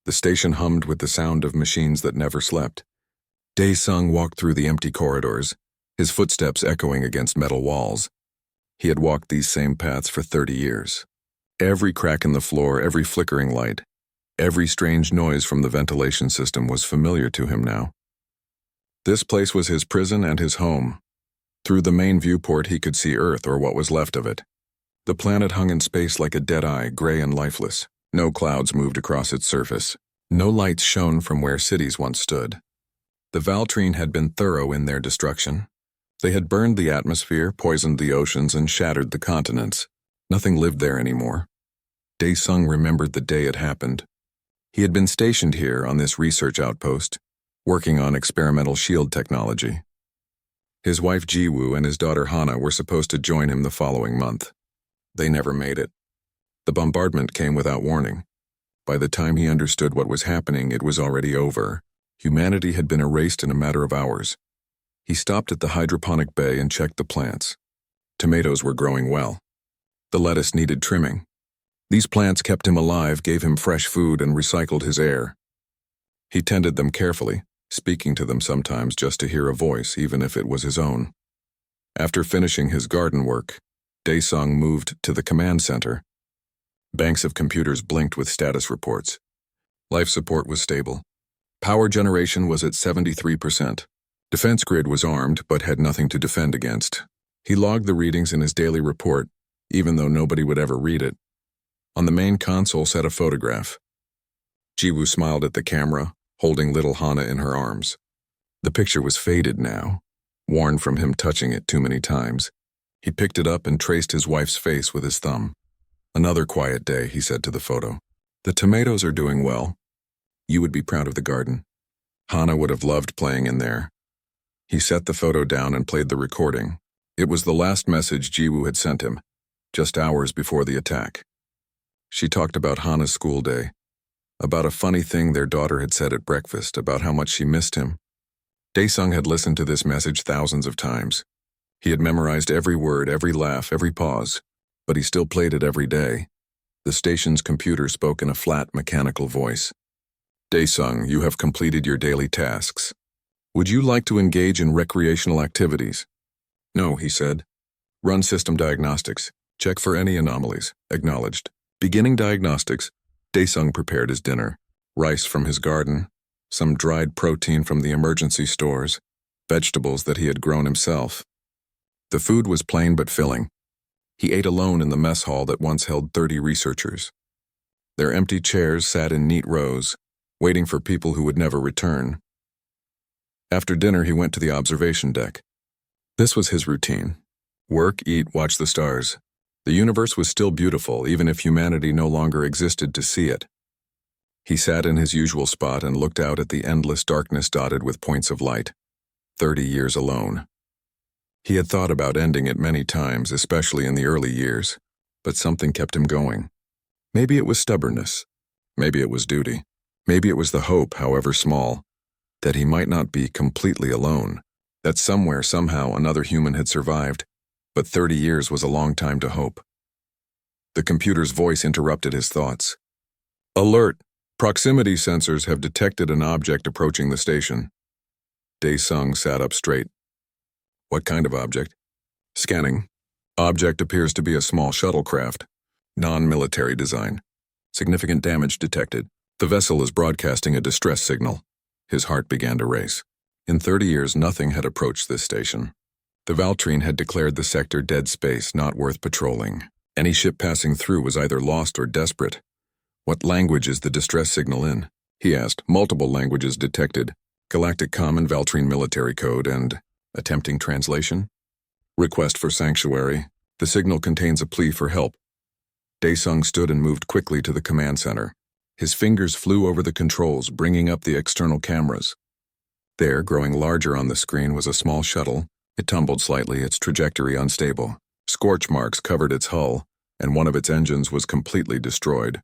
The station hummed with the sound of machines that never slept. Dae-sung walked through the empty corridors, his footsteps echoing against metal walls. He had walked these same paths for 30 years. Every crack in the floor, every flickering light, every strange noise from the ventilation system was familiar to him now. This place was his prison and his home. Through the main viewport he could see Earth, or what was left of it. The planet hung in space like a dead eye, gray and lifeless. No clouds moved across its surface. No lights shone from where cities once stood. The Valtrine had been thorough in their destruction. They had burned the atmosphere, poisoned the oceans, and shattered the continents. Nothing lived there anymore. Dae-sung remembered the day it happened. He had been stationed here on this research outpost, working on experimental shield technology. His wife Ji-woo and his daughter Hana were supposed to join him the following month. They never made it. The bombardment came without warning. By the time he understood what was happening, it was already over. Humanity had been erased in a matter of hours. He stopped at the hydroponic bay and checked the plants. Tomatoes were growing well. The lettuce needed trimming. These plants kept him alive, gave him fresh food, and recycled his air. He tended them carefully, speaking to them sometimes just to hear a voice, even if it was his own. After finishing his garden work, Dae-sung moved to the command center. Banks of computers blinked with status reports. Life support was stable. Power generation was at 73%. Defense grid was armed but had nothing to defend against. He logged the readings in his daily report, even though nobody would ever read it. On the main console sat a photograph. Ji-woo smiled at the camera, holding little Hana in her arms. The picture was faded now, worn from him touching it too many times. He picked it up and traced his wife's face with his thumb. "Another quiet day," he said to the photo. "The tomatoes are doing well. You would be proud of the garden. Hana would have loved playing in there." He set the photo down and played the recording. It was the last message Ji-woo had sent him, just hours before the attack. She talked about Hana's school day, about a funny thing their daughter had said at breakfast, about how much she missed him. Dae-sung had listened to this message thousands of times. He had memorized every word, every laugh, every pause, but he still played it every day. The station's computer spoke in a flat, mechanical voice. "Dae-sung, you have completed your daily tasks. Would you like to engage in recreational activities?" "No," he said. "Run system diagnostics. Check for any anomalies." Acknowledged. Beginning diagnostics, Dae-sung prepared his dinner. Rice from his garden, some dried protein from the emergency stores, vegetables that he had grown himself. The food was plain but filling. He ate alone in the mess hall that once held 30 researchers. Their empty chairs sat in neat rows, waiting for people who would never return. After dinner, he went to the observation deck. This was his routine. Work, eat, watch the stars. The universe was still beautiful, even if humanity no longer existed to see it. He sat in his usual spot and looked out at the endless darkness dotted with points of light. 30 years alone. He had thought about ending it many times, especially in the early years, but something kept him going. Maybe it was stubbornness. Maybe it was duty. Maybe it was the hope, however small, that he might not be completely alone, that somewhere, somehow, another human had survived, but 30 years was a long time to hope. The computer's voice interrupted his thoughts. "Alert! Proximity sensors have detected an object approaching the station." Dae-sung sat up straight. "What kind of object?" "Scanning. Object appears to be a small shuttlecraft. Non-military design. Significant damage detected. The vessel is broadcasting a distress signal." His heart began to race. In 30 years, nothing had approached this station. The Valtrine had declared the sector dead space, not worth patrolling. Any ship passing through was either lost or desperate. "What language is the distress signal in?" he asked. "Multiple languages detected. Galactic Common, Valtrine Military Code, and attempting translation. Request for sanctuary. The signal contains a plea for help." Dae-sung stood and moved quickly to the command center. His fingers flew over the controls, bringing up the external cameras. There, growing larger on the screen, was a small shuttle. It tumbled slightly, its trajectory unstable. Scorch marks covered its hull, and one of its engines was completely destroyed.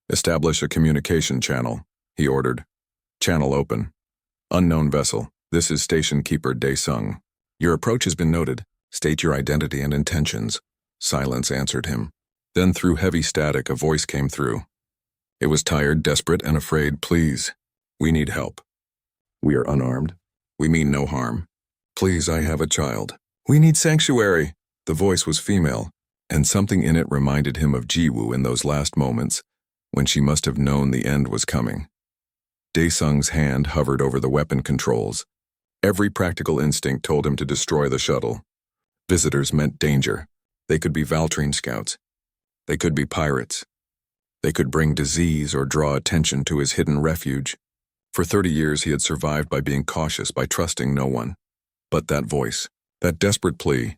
"Establish a communication channel," he ordered. "Channel open. Unknown vessel. This is Station Keeper Dae-sung. Your approach has been noted. State your identity and intentions." Silence answered him. Then through heavy static, a voice came through. It was tired, desperate, and afraid. Please, we need help. We are unarmed. We mean no harm. Please, I have a child. We need sanctuary. The voice was female, and something in it reminded him of Jiwoo in those last moments when she must have known the end was coming. Daesung's hand hovered over the weapon controls. Every practical instinct told him to destroy the shuttle. Visitors meant danger. They could be Valtrine scouts. They could be pirates. They could bring disease or draw attention to his hidden refuge. For 30 years he had survived by being cautious, by trusting no one. But that voice, that desperate plea,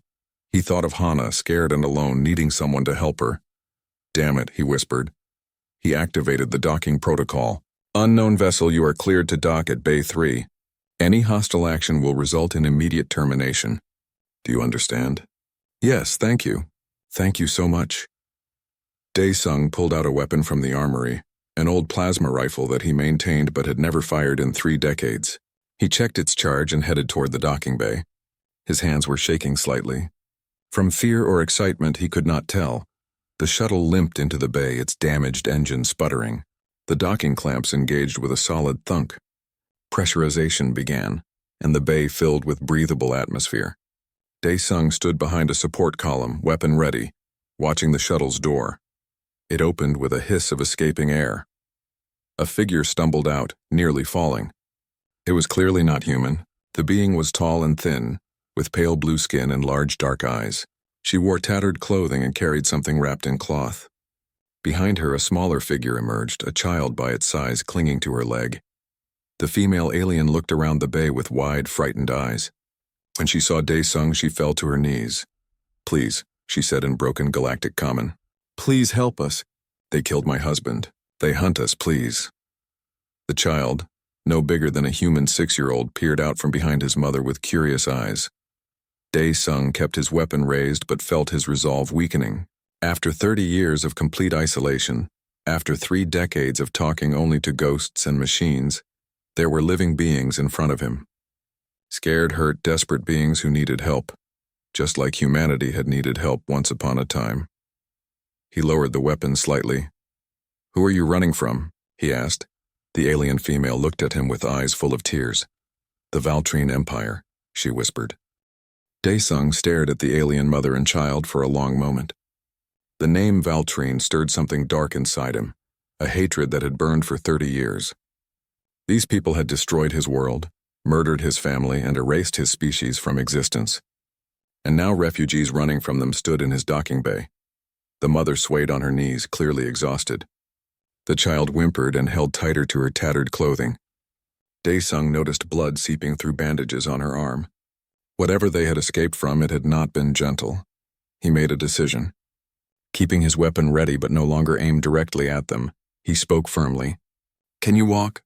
he thought of Hana, scared and alone, needing someone to help her. Damn it, he whispered. He activated the docking protocol. Unknown vessel, you are cleared to dock at Bay 3. Any hostile action will result in immediate termination. Do you understand? Yes, thank you. Thank you so much. Daesung pulled out a weapon from the armory, an old plasma rifle that he maintained but had never fired in 3 decades. He checked its charge and headed toward the docking bay. His hands were shaking slightly. From fear or excitement, he could not tell. The shuttle limped into the bay, its damaged engine sputtering. The docking clamps engaged with a solid thunk. Pressurization began, and the bay filled with breathable atmosphere. Daesung stood behind a support column, weapon ready, watching the shuttle's door. It opened with a hiss of escaping air. A figure stumbled out, nearly falling. It was clearly not human. The being was tall and thin, with pale blue skin and large dark eyes. She wore tattered clothing and carried something wrapped in cloth. Behind her, a smaller figure emerged, a child by its size clinging to her leg. The female alien looked around the bay with wide, frightened eyes. When she saw Daesung, she fell to her knees. Please, she said in broken galactic common. Please help us. They killed my husband. They hunt us, please. The child, no bigger than a human 6-year-old, peered out from behind his mother with curious eyes. Daesung kept his weapon raised but felt his resolve weakening. After 30 years of complete isolation, after 3 decades of talking only to ghosts and machines, there were living beings in front of him. Scared, hurt, desperate beings who needed help, just like humanity had needed help once upon a time. He lowered the weapon slightly. Who are you running from? He asked. The alien female looked at him with eyes full of tears. The Valtrine Empire, she whispered. Daesung stared at the alien mother and child for a long moment. The name Valtrine stirred something dark inside him, a hatred that had burned for 30 years. These people had destroyed his world, murdered his family, and erased his species from existence. And now refugees running from them stood in his docking bay. The mother swayed on her knees, clearly exhausted. The child whimpered and held tighter to her tattered clothing. Daesung noticed blood seeping through bandages on her arm. Whatever they had escaped from, it had not been gentle. He made a decision. Keeping his weapon ready but no longer aimed directly at them, he spoke firmly. Can you walk?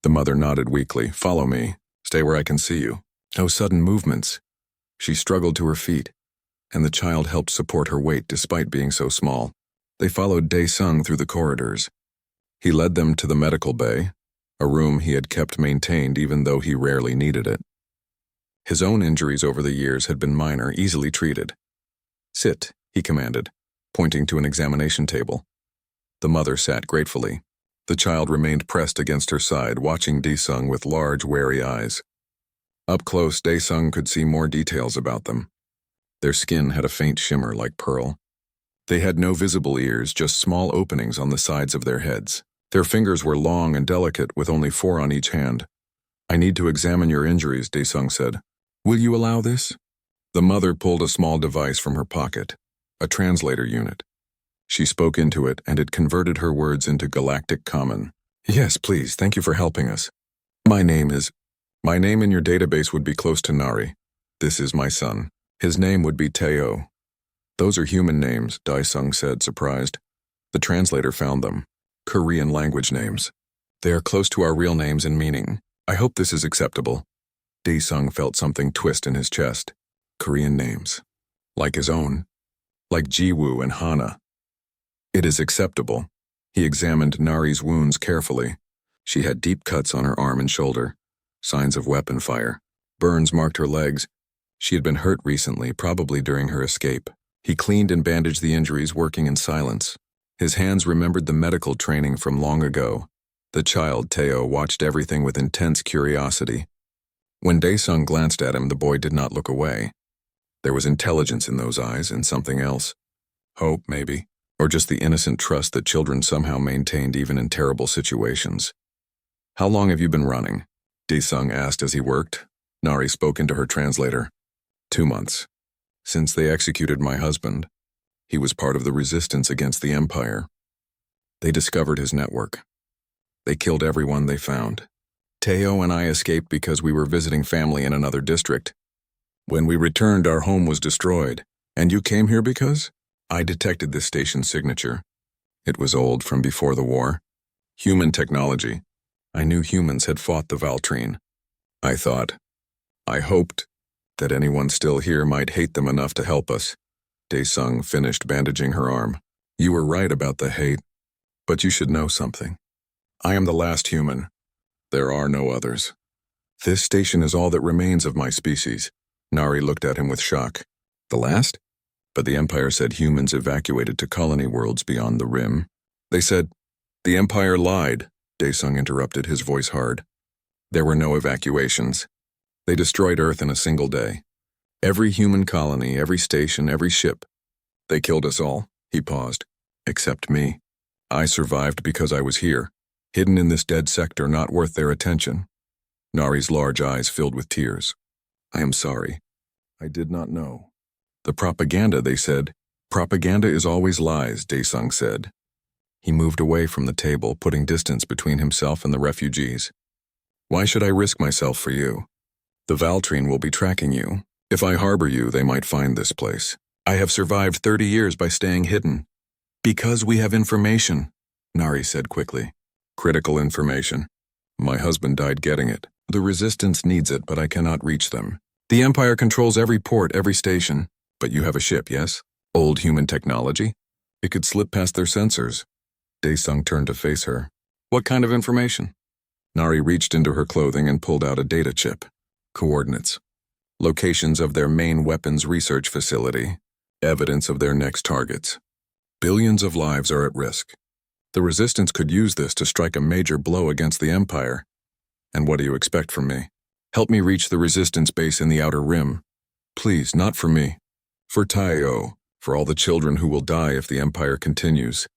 The mother nodded weakly. Follow me. Stay where I can see you. No sudden movements. She struggled to her feet, and the child helped support her weight despite being so small. They followed Daesung through the corridors. He led them to the medical bay, a room he had kept maintained even though he rarely needed it. His own injuries over the years had been minor, easily treated. Sit, he commanded, pointing to an examination table. The mother sat gratefully. The child remained pressed against her side, watching Daesung with large, wary eyes. Up close, Daesung could see more details about them. Their skin had a faint shimmer like pearl. They had no visible ears, just small openings on the sides of their heads. Their fingers were long and delicate, with only 4 on each hand. I need to examine your injuries, Daesung said. Will you allow this? The mother pulled a small device from her pocket, a translator unit. She spoke into it, and it converted her words into galactic common. Yes, please, thank you for helping us. My name in your database would be close to Nari. This is my son. His name would be Teo. Those are human names, Daesung said, surprised. The translator found them. Korean language names. They are close to our real names in meaning. I hope this is acceptable. Daesung felt something twist in his chest. Korean names. Like his own. Like Jiwoo and Hana. It is acceptable. He examined Nari's wounds carefully. She had deep cuts on her arm and shoulder. Signs of weapon fire. Burns marked her legs. She had been hurt recently, probably during her escape. He cleaned and bandaged the injuries, working in silence. His hands remembered the medical training from long ago. The child, Teo, watched everything with intense curiosity. When Daesung glanced at him, the boy did not look away. There was intelligence in those eyes and something else. Hope, maybe, or just the innocent trust that children somehow maintained even in terrible situations. "How long have you been running?" Daesung asked as he worked. Nari spoke into her translator. 2 months. Since they executed my husband. He was part of the resistance against the Empire. They discovered his network. They killed everyone they found. Teo and I escaped because we were visiting family in another district. When we returned, our home was destroyed. And you came here because? I detected this station's signature. It was old, from before the war. Human technology. I knew humans had fought the Valtrine. I hoped that anyone still here might hate them enough to help us. Daesung finished bandaging her arm. You were right about the hate, but you should know something. I am the last human. There are no others. This station is all that remains of my species. Nari looked at him with shock. The last? But the Empire said humans evacuated to colony worlds beyond the rim. They said, the Empire lied, Daesung interrupted, his voice hard. There were no evacuations. They destroyed Earth in a single day. Every human colony, every station, every ship. They killed us all, he paused. Except me. I survived because I was here, hidden in this dead sector not worth their attention. Nari's large eyes filled with tears. I am sorry. I did not know. The propaganda, they said. Propaganda is always lies, Daesung said. He moved away from the table, putting distance between himself and the refugees. Why should I risk myself for you? The Valtrine will be tracking you. If I harbor you, they might find this place. I have survived 30 years by staying hidden. Because we have information, Nari said quickly. Critical information. My husband died getting it. The Resistance needs it, but I cannot reach them. The Empire controls every port, every station. But you have a ship, yes? Old human technology? It could slip past their sensors. Daesung turned to face her. What kind of information? Nari reached into her clothing and pulled out a data chip. Coordinates. Locations of their main weapons research facility. Evidence of their next targets. Billions of lives are at risk. The Resistance could use this to strike a major blow against the Empire. And what do you expect from me? Help me reach the Resistance base in the Outer Rim. Please, not for me. For Teo, for all the children who will die if the Empire continues.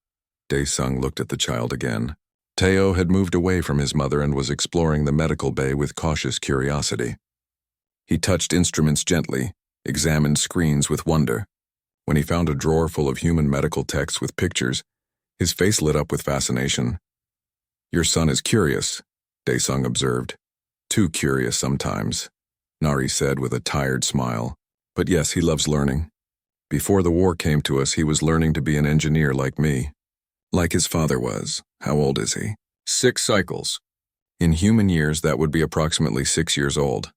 Daesung looked at the child again. Teo had moved away from his mother and was exploring the medical bay with cautious curiosity. He touched instruments gently, examined screens with wonder. When he found a drawer full of human medical texts with pictures, his face lit up with fascination. Your son is curious, Daesung observed. Too curious sometimes, Nari said with a tired smile. But yes, he loves learning. Before the war came to us, he was learning to be an engineer like me. Like his father was. How old is he? 6 cycles. In human years, that would be approximately 6 years old.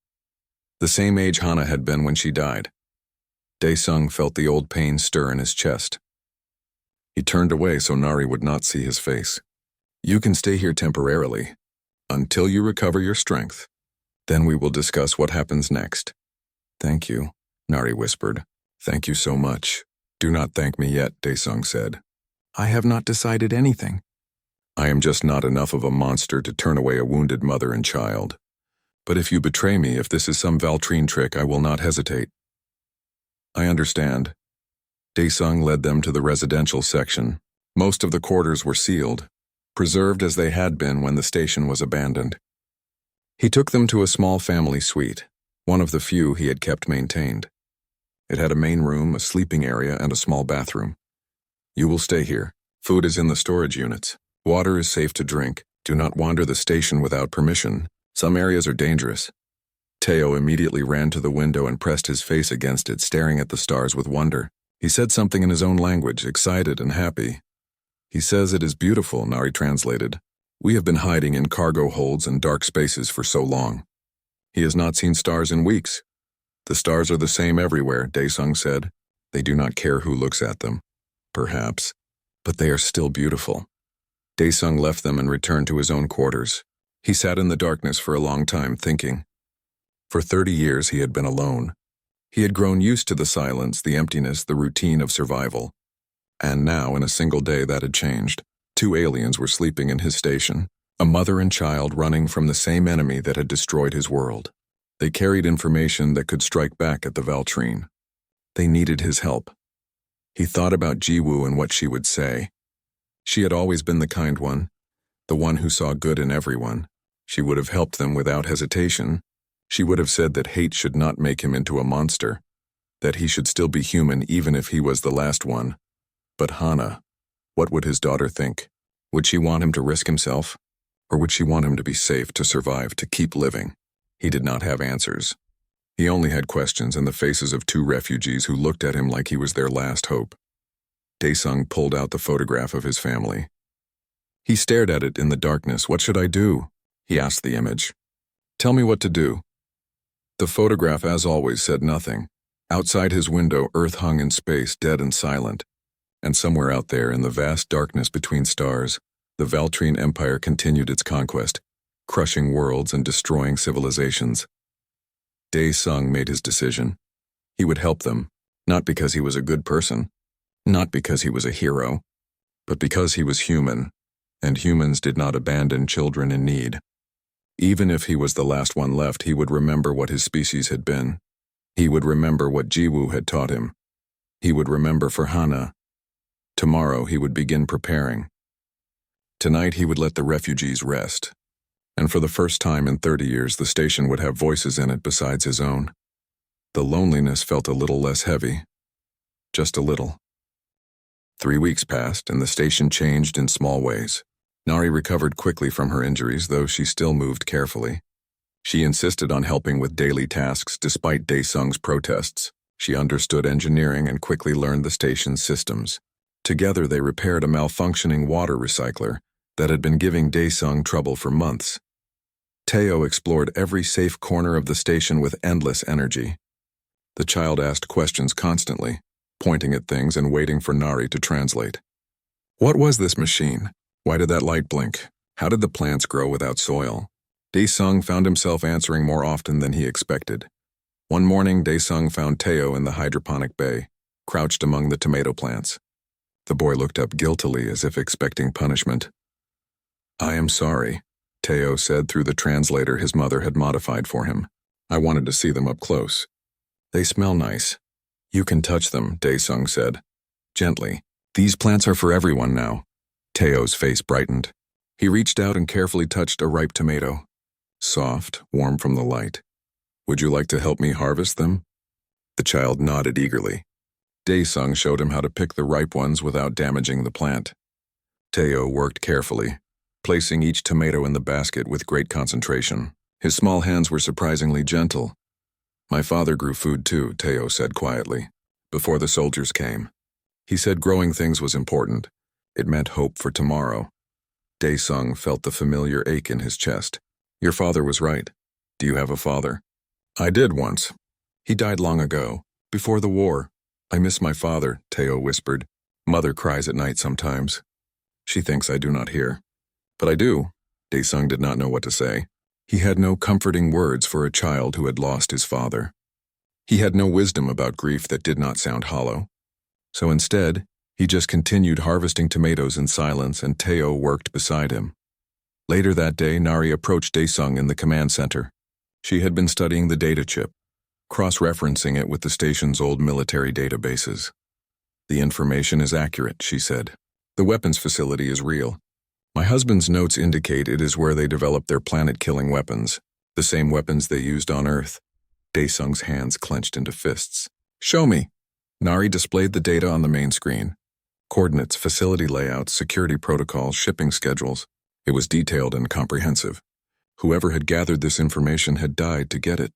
The same age Hana had been when she died. Daesung felt the old pain stir in his chest. He turned away so Nari would not see his face. You can stay here temporarily, until you recover your strength. Then we will discuss what happens next. Thank you, Nari whispered. Thank you so much. Do not thank me yet, Daesung said. I have not decided anything. I am just not enough of a monster to turn away a wounded mother and child. But if you betray me, if this is some Valtrine trick, I will not hesitate. I understand. Daesung led them to the residential section. Most of the quarters were sealed, preserved as they had been when the station was abandoned. He took them to a small family suite, one of the few he had kept maintained. It had a main room, a sleeping area, and a small bathroom. You will stay here. Food is in the storage units. Water is safe to drink. Do not wander the station without permission. Some areas are dangerous. Teo immediately ran to the window and pressed his face against it, staring at the stars with wonder. He said something in his own language, excited and happy. He says it is beautiful, Nari translated. We have been hiding in cargo holds and dark spaces for so long. He has not seen stars in weeks. The stars are the same everywhere, Daesung said. They do not care who looks at them. Perhaps. But they are still beautiful. Daesung left them and returned to his own quarters. He sat in the darkness for a long time, thinking. For 30 years he had been alone. He had grown used to the silence, the emptiness, the routine of survival. And now, in a single day, that had changed. 2 aliens were sleeping in his station, a mother and child running from the same enemy that had destroyed his world. They carried information that could strike back at the Valtrine. They needed his help. He thought about Jiwoo and what she would say. She had always been the kind one, the one who saw good in everyone. She would have helped them without hesitation. She would have said that hate should not make him into a monster, that he should still be human even if he was the last one. But Hana, what would his daughter think? Would she want him to risk himself? Or would she want him to be safe, to survive, to keep living? He did not have answers. He only had questions in the faces of 2 refugees who looked at him like he was their last hope. Daesung pulled out the photograph of his family. He stared at it in the darkness. "What should I do?" he asked the image. "Tell me what to do." The photograph, as always, said nothing. Outside his window, Earth hung in space, dead and silent. And somewhere out there, in the vast darkness between stars, the Valtrine Empire continued its conquest, crushing worlds and destroying civilizations. Daesung made his decision. He would help them, not because he was a good person, not because he was a hero, but because he was human, and humans did not abandon children in need. Even if he was the last one left, he would remember what his species had been. He would remember what Jiwoo had taught him. He would remember for Hana. Tomorrow he would begin preparing. Tonight he would let the refugees rest. And for the first time in 30 years, the station would have voices in it besides his own. The loneliness felt a little less heavy. Just a little. 3 weeks passed, and the station changed in small ways. Nari recovered quickly from her injuries, though she still moved carefully. She insisted on helping with daily tasks despite Daesung's protests. She understood engineering and quickly learned the station's systems. Together they repaired a malfunctioning water recycler that had been giving Daesung trouble for months. Teo explored every safe corner of the station with endless energy. The child asked questions constantly, pointing at things and waiting for Nari to translate. What was this machine? Why did that light blink? How did the plants grow without soil? Daesung found himself answering more often than he expected. One morning, Daesung found Teo in the hydroponic bay, crouched among the tomato plants. The boy looked up guiltily as if expecting punishment. "I am sorry," Teo said through the translator his mother had modified for him. "I wanted to see them up close." "They smell nice. You can touch them," Daesung said. Gently. "These plants are for everyone now." Teo's face brightened. He reached out and carefully touched a ripe tomato. Soft, warm from the light. "Would you like to help me harvest them?" The child nodded eagerly. Daesung showed him how to pick the ripe ones without damaging the plant. Teo worked carefully, placing each tomato in the basket with great concentration. His small hands were surprisingly gentle. "My father grew food too," Teo said quietly, "before the soldiers came. He said growing things was important. It meant hope for tomorrow." Daesung felt the familiar ache in his chest. "Your father was right. Do you have a father?" "I did once. He died long ago, before the war. I miss my father," Teo whispered. "Mother cries at night sometimes. She thinks I do not hear. But I do." Daesung did not know what to say. He had no comforting words for a child who had lost his father. He had no wisdom about grief that did not sound hollow. So instead, he just continued harvesting tomatoes in silence, and Teo worked beside him. Later that day, Nari approached Daesung in the command center. She had been studying the data chip, cross-referencing it with the station's old military databases. "The information is accurate," she said. "The weapons facility is real. My husband's notes indicate it is where they developed their planet-killing weapons, the same weapons they used on Earth." Daesung's hands clenched into fists. "Show me." Nari displayed the data on the main screen. Coordinates, facility layouts, security protocols, shipping schedules. It was detailed and comprehensive. Whoever had gathered this information had died to get it.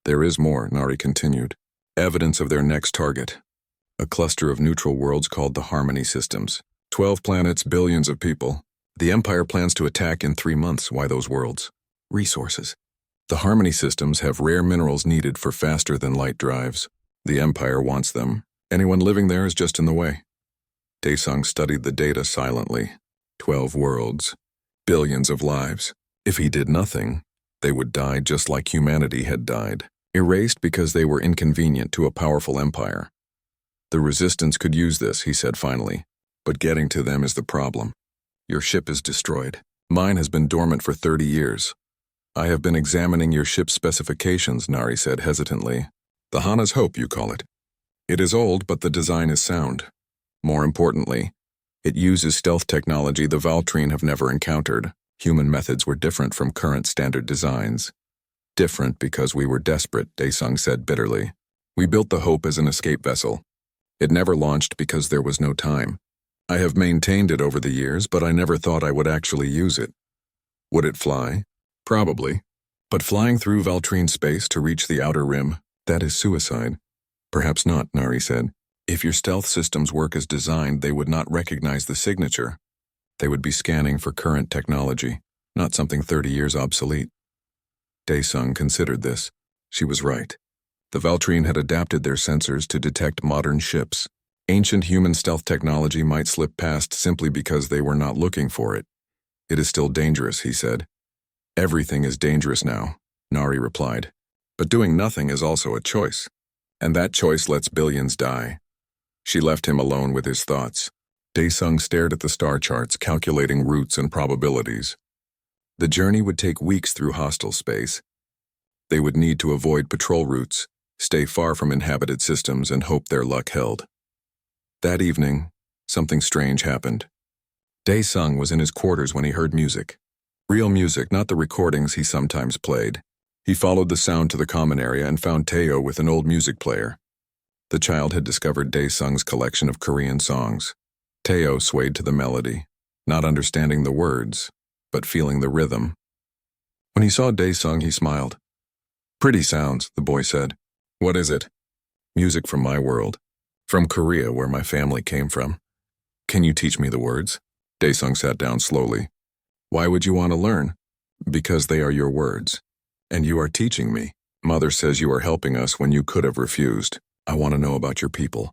"There is more," Nari continued. "Evidence of their next target. A cluster of neutral worlds called the Harmony Systems. 12 planets, billions of people. The Empire plans to attack in 3 months. Why those worlds? Resources. The Harmony Systems have rare minerals needed for faster-than-light drives. The Empire wants them. Anyone living there is just in the way." Daesung studied the data silently. 12 worlds. Billions of lives. If he did nothing, they would die just like humanity had died, erased because they were inconvenient to a powerful empire. The Resistance could use this, he said finally, but getting to them is the problem. Your ship is destroyed. Mine has been dormant for 30 years. I have been examining your ship's specifications, Nari said hesitantly. The Hana's Hope, you call it. It is old, but the design is sound. More importantly, it uses stealth technology the Valtrine have never encountered. Human methods were different from current standard designs. Different because we were desperate, Daesung said bitterly. We built the Hope as an escape vessel. It never launched because there was no time. I have maintained it over the years, but I never thought I would actually use it. Would it fly? Probably. But flying through Valtrine space to reach the outer rim, that is suicide. Perhaps not, Nari said. If your stealth systems work as designed, they would not recognize the signature. They would be scanning for current technology, not something 30 years obsolete. Daesung considered this. She was right. The Valtrine had adapted their sensors to detect modern ships. Ancient human stealth technology might slip past simply because they were not looking for it. It is still dangerous, he said. Everything is dangerous now, Nari replied. But doing nothing is also a choice. And that choice lets billions die. She left him alone with his thoughts. Daesung stared at the star charts, calculating routes and probabilities. The journey would take weeks through hostile space. They would need to avoid patrol routes, stay far from inhabited systems, and hope their luck held. That evening, something strange happened. Daesung was in his quarters when he heard music. Real music, not the recordings he sometimes played. He followed the sound to the common area and found Teo with an old music player. The child had discovered Daesung's collection of Korean songs. Teo swayed to the melody, not understanding the words, but feeling the rhythm. When he saw Daesung, he smiled. Pretty sounds, the boy said. What is it? Music from my world. From Korea, where my family came from. Can you teach me the words? Daesung sat down slowly. Why would you want to learn? Because they are your words. And you are teaching me. Mother says you are helping us when you could have refused. I want to know about your people.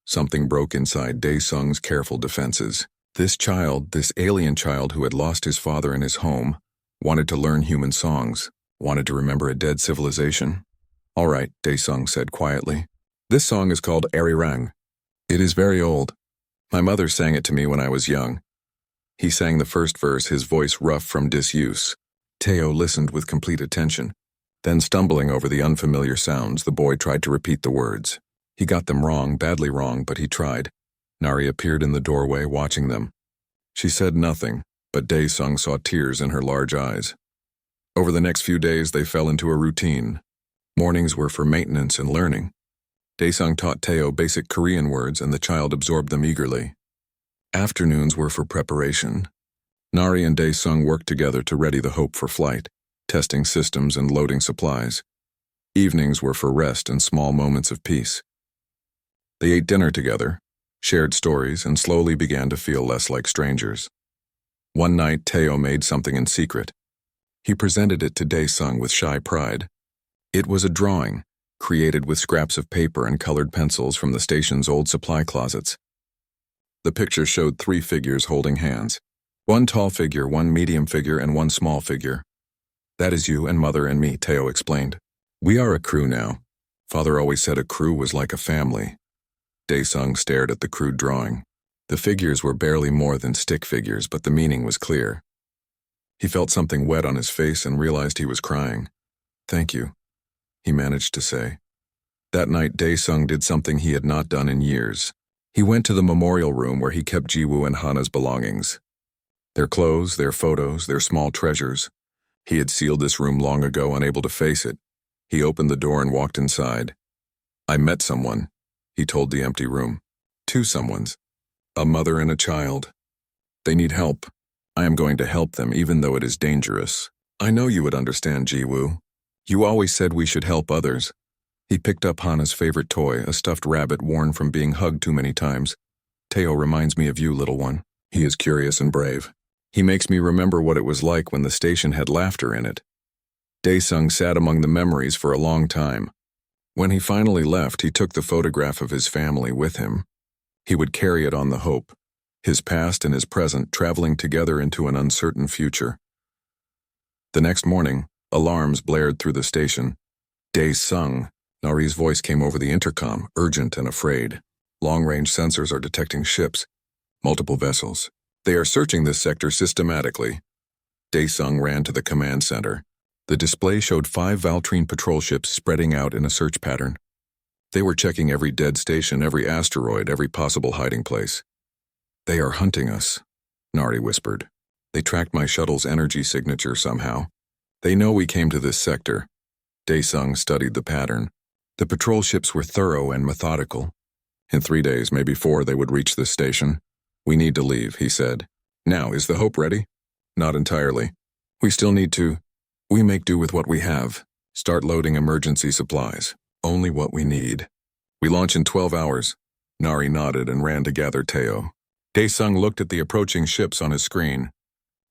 Something broke inside Daesung's careful defenses. This child, this alien child who had lost his father and his home, wanted to learn human songs, wanted to remember a dead civilization. All right, Daesung said quietly. This song is called Arirang. It is very old. My mother sang it to me when I was young. He sang the first verse, his voice rough from disuse. Teo listened with complete attention. Then, stumbling over the unfamiliar sounds, the boy tried to repeat the words. He got them wrong, badly wrong, but he tried. Nari appeared in the doorway, watching them. She said nothing, but Daesung saw tears in her large eyes. Over the next few days, they fell into a routine. Mornings were for maintenance and learning. Daesung taught Teo basic Korean words, and the child absorbed them eagerly. Afternoons were for preparation. Nari and Daesung worked together to ready the Hope for flight, testing systems and loading supplies. Evenings were for rest and small moments of peace. They ate dinner together, shared stories, and slowly began to feel less like strangers. One night, Teo made something in secret. He presented it to Daesung with shy pride. It was a drawing, created with scraps of paper and colored pencils from the station's old supply closets. The picture showed 3 figures holding hands. One tall figure, one medium figure, and one small figure. That is you and Mother and me, Teo explained. We are a crew now. Father always said a crew was like a family. Daesung stared at the crude drawing. The figures were barely more than stick figures, but the meaning was clear. He felt something wet on his face and realized he was crying. Thank you, he managed to say. That night, Daesung did something he had not done in years. He went to the memorial room where he kept Jiwoo and Hana's belongings. Their clothes, their photos, their small treasures. He had sealed this room long ago, unable to face it. He opened the door and walked inside. I met someone, he told the empty room. 2 someones. A mother and a child. They need help. I am going to help them, even though it is dangerous. I know you would understand, Jiwoo. You always said we should help others. He picked up Hana's favorite toy, a stuffed rabbit worn from being hugged too many times. Teo reminds me of you, little one. He is curious and brave. He makes me remember what it was like when the station had laughter in it. Daesung sat among the memories for a long time. When he finally left, he took the photograph of his family with him. He would carry it on the Hope, his past and his present traveling together into an uncertain future. The next morning, alarms blared through the station. Daesung, Nari's voice came over the intercom, urgent and afraid. Long-range sensors are detecting ships, multiple vessels. They are searching this sector systematically. Daesung ran to the command center. The display showed 5 Valtrine patrol ships spreading out in a search pattern. They were checking every dead station, every asteroid, every possible hiding place. "They are hunting us," Nari whispered. "They tracked my shuttle's energy signature somehow. They know we came to this sector." Daesung studied the pattern. The patrol ships were thorough and methodical. In 3 days, maybe 4, they would reach this station. "We need to leave," he said. "Now, is the Hope ready?" "Not entirely. We still need to. We make do with what we have. Start loading emergency supplies. Only what we need. We launch in 12 hours. Nari nodded and ran to gather Teo. Daesung looked at the approaching ships on his screen.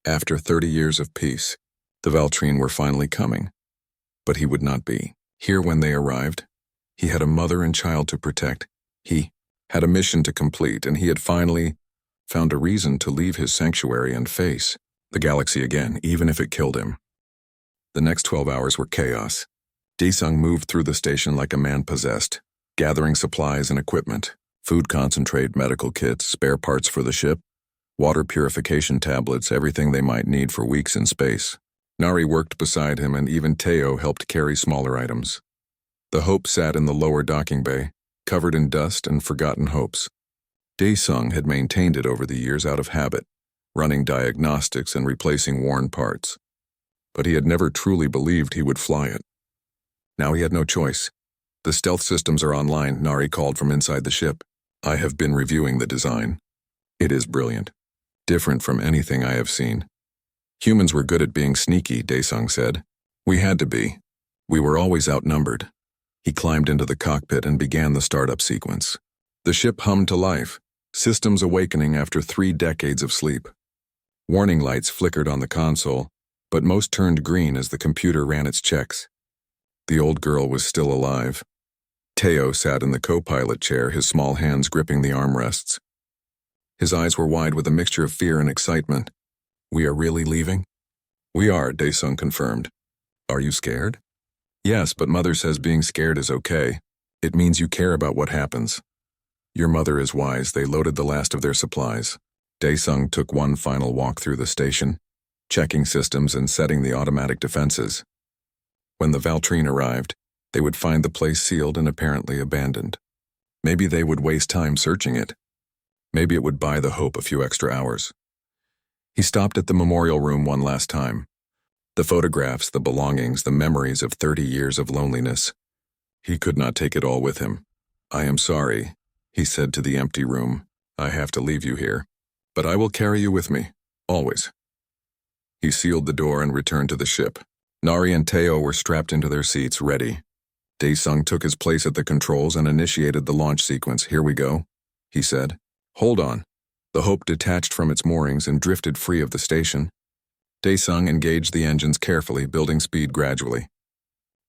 After 30 years of peace, the Valtrine were finally coming. But he would not be here when they arrived. He had a mother and child to protect. He had a mission to complete, and he had finally found a reason to leave his sanctuary and face the galaxy again, even if it killed him. The next 12 hours were chaos. Daesung moved through the station like a man possessed, gathering supplies and equipment, food concentrate, medical kits, spare parts for the ship, water purification tablets, everything they might need for weeks in space. Nari worked beside him, and even Teo helped carry smaller items. The Hope sat in the lower docking bay, covered in dust and forgotten hopes. Daesung had maintained it over the years out of habit, running diagnostics and replacing worn parts. But he had never truly believed he would fly it. Now he had no choice. "The stealth systems are online," Nari called from inside the ship. "I have been reviewing the design. It is brilliant. Different from anything I have seen." "Humans were good at being sneaky," Daesung said. "We had to be. We were always outnumbered." He climbed into the cockpit and began the startup sequence. The ship hummed to life, systems awakening after 3 decades of sleep. Warning lights flickered on the console, but most turned green as the computer ran its checks. The old girl was still alive. Teo sat in the co-pilot chair, his small hands gripping the armrests. His eyes were wide with a mixture of fear and excitement. "We are really leaving?" "We are," Daesung confirmed. "Are you scared?" "Yes, but Mother says being scared is okay. It means you care about what happens." "Your mother is wise." They loaded the last of their supplies. Daesung took one final walk through the station, checking systems and setting the automatic defenses. When the Valtrine arrived, they would find the place sealed and apparently abandoned. Maybe they would waste time searching it. Maybe it would buy the Hope a few extra hours. He stopped at the memorial room one last time. The photographs, the belongings, the memories of 30 years of loneliness. He could not take it all with him. "I am sorry," he said to the empty room. "I have to leave you here. But I will carry you with me, always." He sealed the door and returned to the ship. Nari and Teo were strapped into their seats, ready. Daesung took his place at the controls and initiated the launch sequence. "Here we go," he said. "Hold on." The Hope detached from its moorings and drifted free of the station. Daesung engaged the engines carefully, building speed gradually.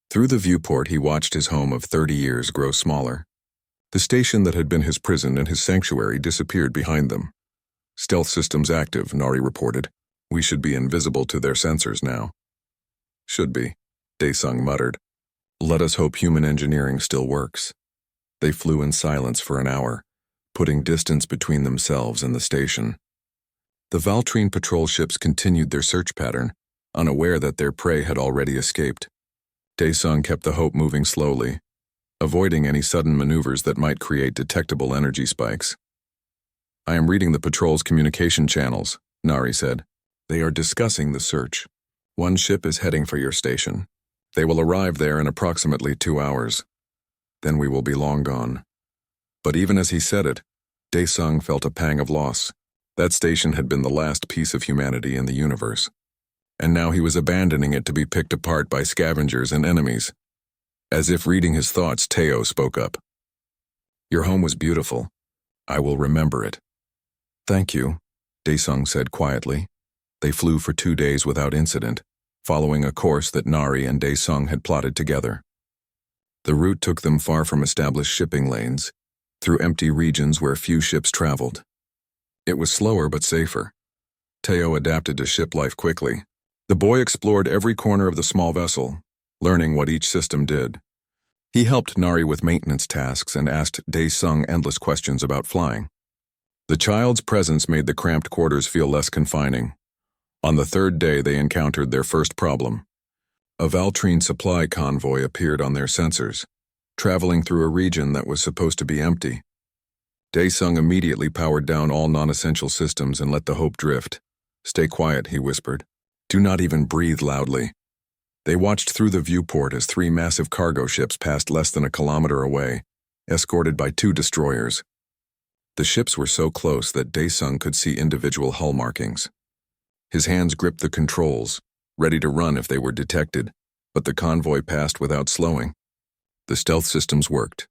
Through the viewport, he watched his home of 30 years grow smaller. The station that had been his prison and his sanctuary disappeared behind them. "Stealth systems active," Nari reported. "We should be invisible to their sensors now." "Should be," Daesung muttered. "Let us hope human engineering still works." They flew in silence for an hour, putting distance between themselves and the station. The Valtrine patrol ships continued their search pattern, unaware that their prey had already escaped. Daesung kept the Hope moving slowly, avoiding any sudden maneuvers that might create detectable energy spikes. "I am reading the patrol's communication channels," Nari said. "They are discussing the search. One ship is heading for your station. They will arrive there in approximately 2 hours. Then we will be long gone." But even as he said it, Daesung felt a pang of loss. That station had been the last piece of humanity in the universe. And now he was abandoning it to be picked apart by scavengers and enemies. As if reading his thoughts, Teo spoke up. "Your home was beautiful. I will remember it." "Thank you," Daesung said quietly. They flew for 2 days without incident, following a course that Nari and Daesung had plotted together. The route took them far from established shipping lanes, through empty regions where few ships traveled. It was slower but safer. Teo adapted to ship life quickly. The boy explored every corner of the small vessel, learning what each system did. He helped Nari with maintenance tasks and asked Dae-sung endless questions about flying. The child's presence made the cramped quarters feel less confining. On the third day, they encountered their first problem. A Valtrine supply convoy appeared on their sensors, traveling through a region that was supposed to be empty. Dae-sung immediately powered down all non-essential systems and let the Hope drift. "Stay quiet," he whispered. "Do not even breathe loudly." They watched through the viewport as 3 massive cargo ships passed less than a kilometer away, escorted by 2 destroyers. The ships were so close that Dae-sung could see individual hull markings. His hands gripped the controls, ready to run if they were detected, but the convoy passed without slowing. The stealth systems worked.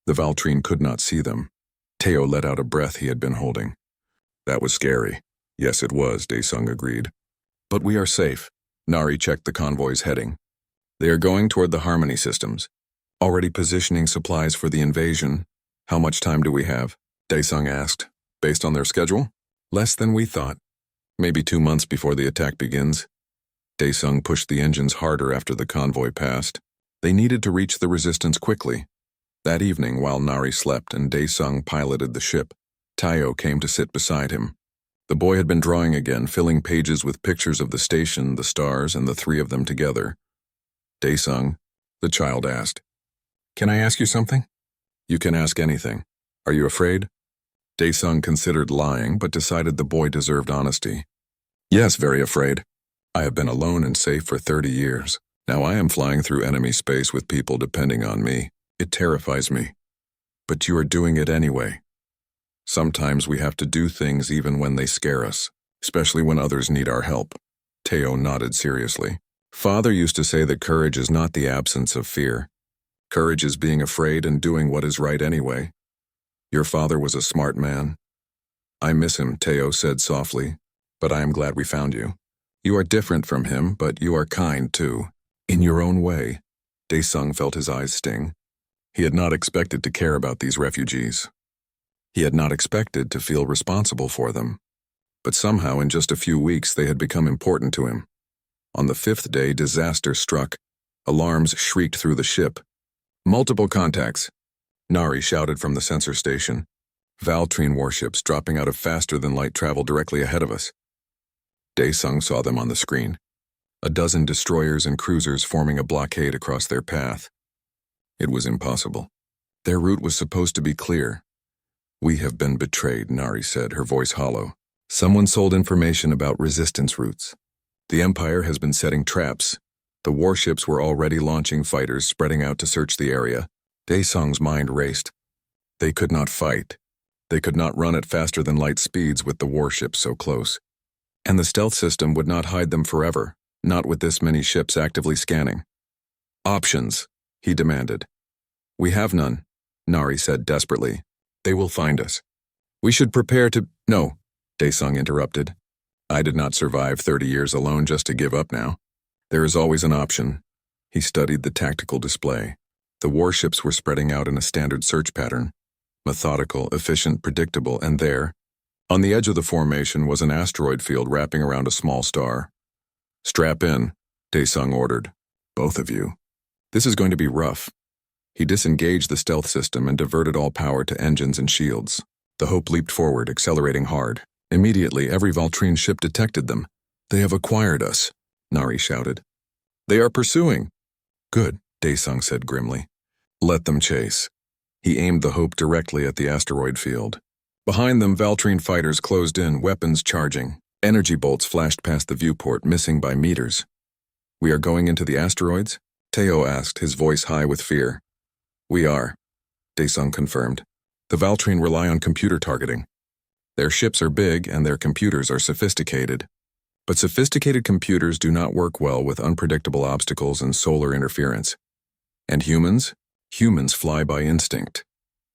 The Valtrine could not see them. Teo let out a breath he had been holding. "That was scary." "Yes, it was," Dae-sung agreed. "But we are safe." Nari checked the convoy's heading. "They are going toward the Harmony systems. Already positioning supplies for the invasion. How much time do we have?" Dae-sung asked. "Based on their schedule?" "Less than we thought. Maybe 2 months before the attack begins." Dae-sung pushed the engines harder after the convoy passed. They needed to reach the resistance quickly. That evening, while Nari slept and Dae-sung piloted the ship, Tayo came to sit beside him. The boy had been drawing again, filling pages with pictures of the station, the stars, and the 3 of them together. "Dae-sung," the child asked, "can I ask you something?" "You can ask anything. Are you afraid?" Dae-sung considered lying, but decided the boy deserved honesty. "Yes, very afraid. I have been alone and safe for 30 years. Now I am flying through enemy space with people depending on me. It terrifies me. But you are doing it anyway. Sometimes we have to do things even when they scare us, especially when others need our help." Teo nodded seriously. "Father used to say that courage is not the absence of fear. Courage is being afraid and doing what is right anyway. Your father was a smart man." "I miss him," Teo said softly, "but I am glad we found you. You are different from him, but you are kind too. In your own way." Dae-sung felt his eyes sting. He had not expected to care about these refugees. He had not expected to feel responsible for them. But somehow, in just a few weeks, they had become important to him. On the 5th day, disaster struck. Alarms shrieked through the ship. "Multiple contacts," Nari shouted from the sensor station. "Valtrine warships dropping out of faster-than-light travel directly ahead of us." Dae-sung saw them on the screen. A dozen destroyers and cruisers forming a blockade across their path. It was impossible. Their route was supposed to be clear. "We have been betrayed," Nari said, her voice hollow. "Someone sold information about resistance routes. The Empire has been setting traps. The warships were already launching fighters spreading out to search the area." Dae-sung's mind raced. They could not fight. They could not run at faster-than-light speeds with the warships so close. And the stealth system would not hide them forever, not with this many ships actively scanning. "Options," he demanded. "We have none," Nari said desperately. "They will find us. We should prepare to—" "No," Dae-sung interrupted. "I did not survive 30 years alone just to give up now. There is always an option." He studied the tactical display. The warships were spreading out in a standard search pattern. Methodical, efficient, predictable, and there, on the edge of the formation, was an asteroid field wrapping around a small star. "Strap in," Dae-sung ordered. "Both of you. This is going to be rough." He disengaged the stealth system and diverted all power to engines and shields. The Hope leaped forward, accelerating hard. Immediately, every Valtrine ship detected them. "They have acquired us," Nari shouted. "They are pursuing." "Good," Dae-sung said grimly. "Let them chase." He aimed the Hope directly at the asteroid field. Behind them, Valtrine fighters closed in, weapons charging. Energy bolts flashed past the viewport, missing by meters. "We are going into the asteroids?" Teo asked, his voice high with fear. "We are," Dae-sung confirmed. "The Valtrine rely on computer targeting. Their ships are big and their computers are sophisticated. But sophisticated computers do not work well with unpredictable obstacles and solar interference. And humans? Humans fly by instinct."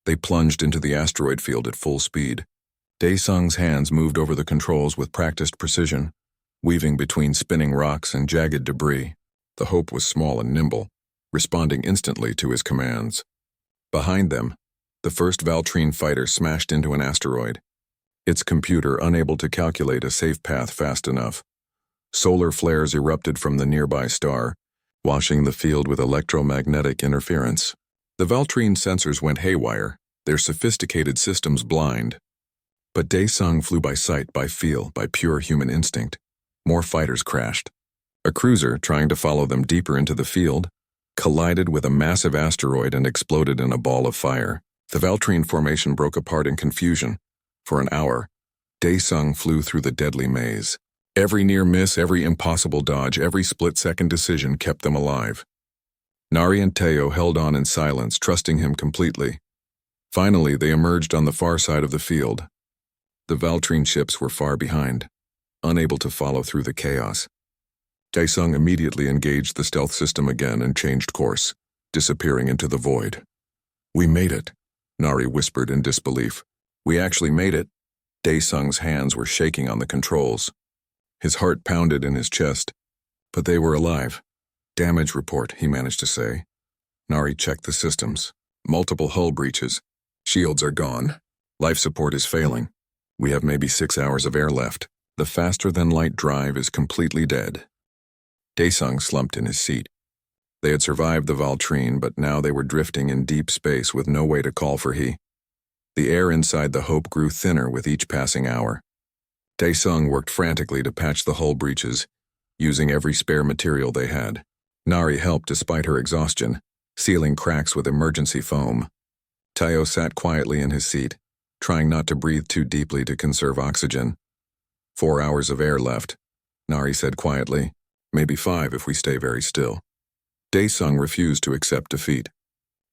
They plunged into the asteroid field at full speed. Dae-sung's hands moved over the controls with practiced precision, weaving between spinning rocks and jagged debris. The Hope was small and nimble, responding instantly to his commands. Behind them, the first Valtrine fighter smashed into an asteroid, its computer unable to calculate a safe path fast enough. Solar flares erupted from the nearby star, washing the field with electromagnetic interference. The Valtrine sensors went haywire, their sophisticated systems blind. But Daesung flew by sight, by feel, by pure human instinct. More fighters crashed. A cruiser, trying to follow them deeper into the field, collided with a massive asteroid and exploded in a ball of fire. The Valtrine formation broke apart in confusion. For an hour, Daesung flew through the deadly maze. Every near miss, every impossible dodge, every split-second decision kept them alive. Nari and Teo held on in silence, trusting him completely. Finally, they emerged on the far side of the field. The Valtrine ships were far behind, unable to follow through the chaos. Daesung immediately engaged the stealth system again and changed course, disappearing into the void. "We made it," Nari whispered in disbelief. "We actually made it." Daesung's hands were shaking on the controls. His heart pounded in his chest, but they were alive. "Damage report," he managed to say. Nari checked the systems. "Multiple hull breaches. Shields are gone. Life support is failing. We have maybe 6 hours of air left. The faster-than-light drive is completely dead." Daesung slumped in his seat. They had survived the Valtrine, but now they were drifting in deep space with no way to call for he. The air inside the Hope grew thinner with each passing hour. Daesung worked frantically to patch the hull breaches, using every spare material they had. Nari helped despite her exhaustion, sealing cracks with emergency foam. Teo sat quietly in his seat, trying not to breathe too deeply to conserve oxygen. 4 hours of air left, Nari said quietly. "Maybe 5 if we stay very still." Daesung refused to accept defeat.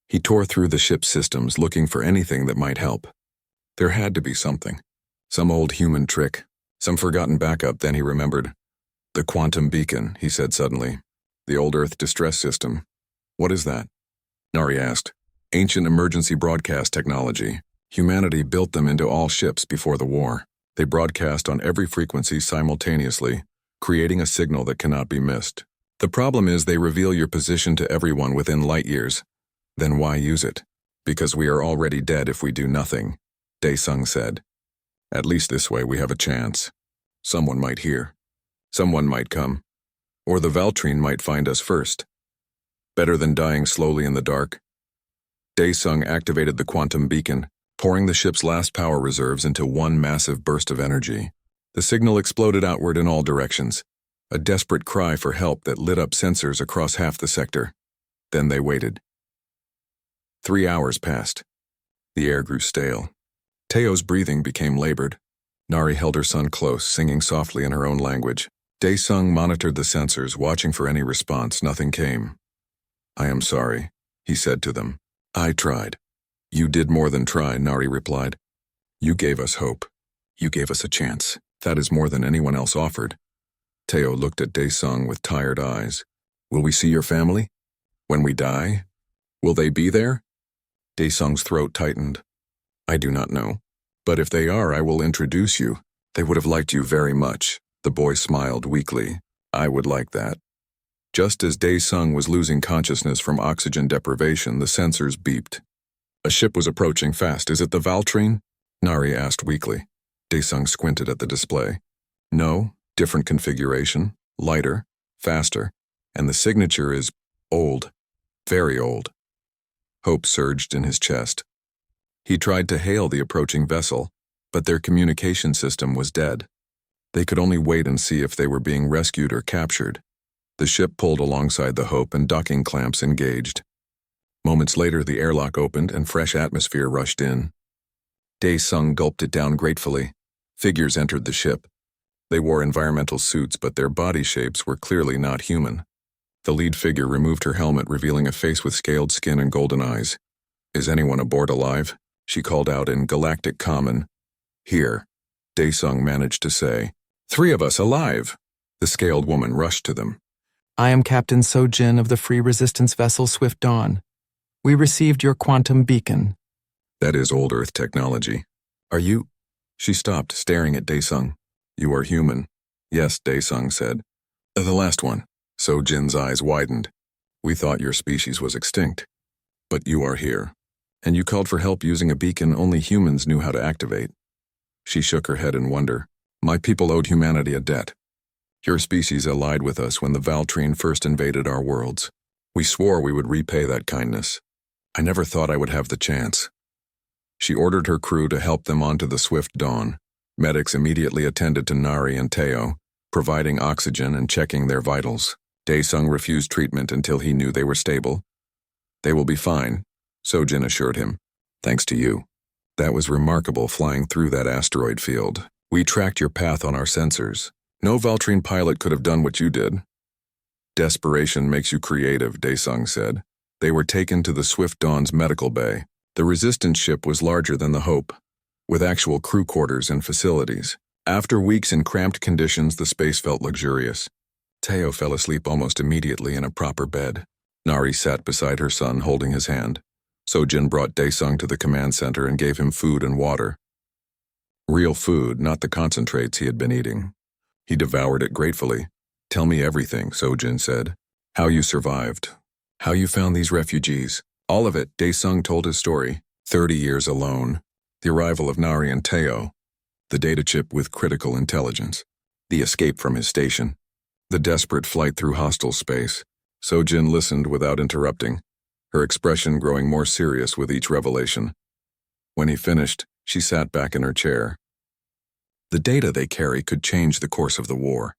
He tore through the ship's systems looking for anything that might help. There had to be something. Some old human trick, some forgotten backup. Then he remembered. "The quantum beacon," he said suddenly. "The old Earth distress system. What is that?" Nari asked. "Ancient emergency broadcast technology. Humanity built them into all ships before the war. They broadcast on every frequency simultaneously, creating a signal that cannot be missed. The problem is they reveal your position to everyone within light years. Then why use it? Because we are already dead if we do nothing," Daesung said. "At least this way we have a chance. Someone might hear. Someone might come. Or the Valtrine might find us first. Better than dying slowly in the dark." Daesung activated the quantum beacon, pouring the ship's last power reserves into one massive burst of energy. The signal exploded outward in all directions, a desperate cry for help that lit up sensors across half the sector. Then they waited. 3 hours passed. The air grew stale. Teo's breathing became labored. Nari held her son close, singing softly in her own language. Daesung monitored the sensors, watching for any response. Nothing came. "I am sorry," he said to them. "I tried." "You did more than try," Nari replied. "You gave us hope. You gave us a chance. That is more than anyone else offered." Teo looked at Daesung with tired eyes. "Will we see your family? When we die? Will they be there?" Daesung's throat tightened. "I do not know. But if they are, I will introduce you. They would have liked you very much." The boy smiled weakly. "I would like that." Just as Daesung was losing consciousness from oxygen deprivation, the sensors beeped. A ship was approaching fast. "Is it the Valtrine?" Nari asked weakly. Daesung squinted at the display. "No, different configuration, lighter, faster, and the signature is old, very old." Hope surged in his chest. He tried to hail the approaching vessel, but their communication system was dead. They could only wait and see if they were being rescued or captured. The ship pulled alongside the Hope and docking clamps engaged. Moments later, the airlock opened and fresh atmosphere rushed in. Daesung gulped it down gratefully. Figures entered the ship. They wore environmental suits, but their body shapes were clearly not human. The lead figure removed her helmet, revealing a face with scaled skin and golden eyes. "Is anyone aboard alive?" she called out in Galactic Common. "Here," Daesung managed to say. "3 of us alive!" The scaled woman rushed to them. "I am Captain So-Jin of the Free Resistance vessel Swift Dawn. We received your quantum beacon." "That is old Earth technology. Are you—" She stopped, staring at Daesung. "You are human." "Yes," Daesung said. "The last one." So-Jin's eyes widened. "We thought your species was extinct. But you are here. And you called for help using a beacon only humans knew how to activate." She shook her head in wonder. "My people owed humanity a debt. Your species allied with us when the Valtrine first invaded our worlds. We swore we would repay that kindness. I never thought I would have the chance. She ordered her crew to help them onto the swift Dawn. Medics immediately attended to Nari and Teo, providing oxygen and checking their vitals. Daesung refused treatment until he knew they were stable. They will be fine, Sojin assured him. Thanks to you. That was remarkable flying through that asteroid field. We tracked your path on our sensors. No Valtrine pilot could have done what you did. Desperation makes you creative, Daesung said. They were taken to the Swift Dawn's medical bay. The Resistance ship was larger than the Hope, with actual crew quarters and facilities. After weeks in cramped conditions, the space felt luxurious. Teo fell asleep almost immediately in a proper bed. Nari sat beside her son, holding his hand. Sojin brought Daesung to the command center and gave him food and water. Real food, not the concentrates he had been eating. He devoured it gratefully. Tell me everything, Sojin said. How you survived. How you found these refugees. All of it, Daesung told his story. 30 years alone. The arrival of Nari and Teo. The data chip with critical intelligence. The escape from his station. The desperate flight through hostile space. Sojin listened without interrupting, her expression growing more serious with each revelation. When he finished, she sat back in her chair. The data they carry could change the course of the war.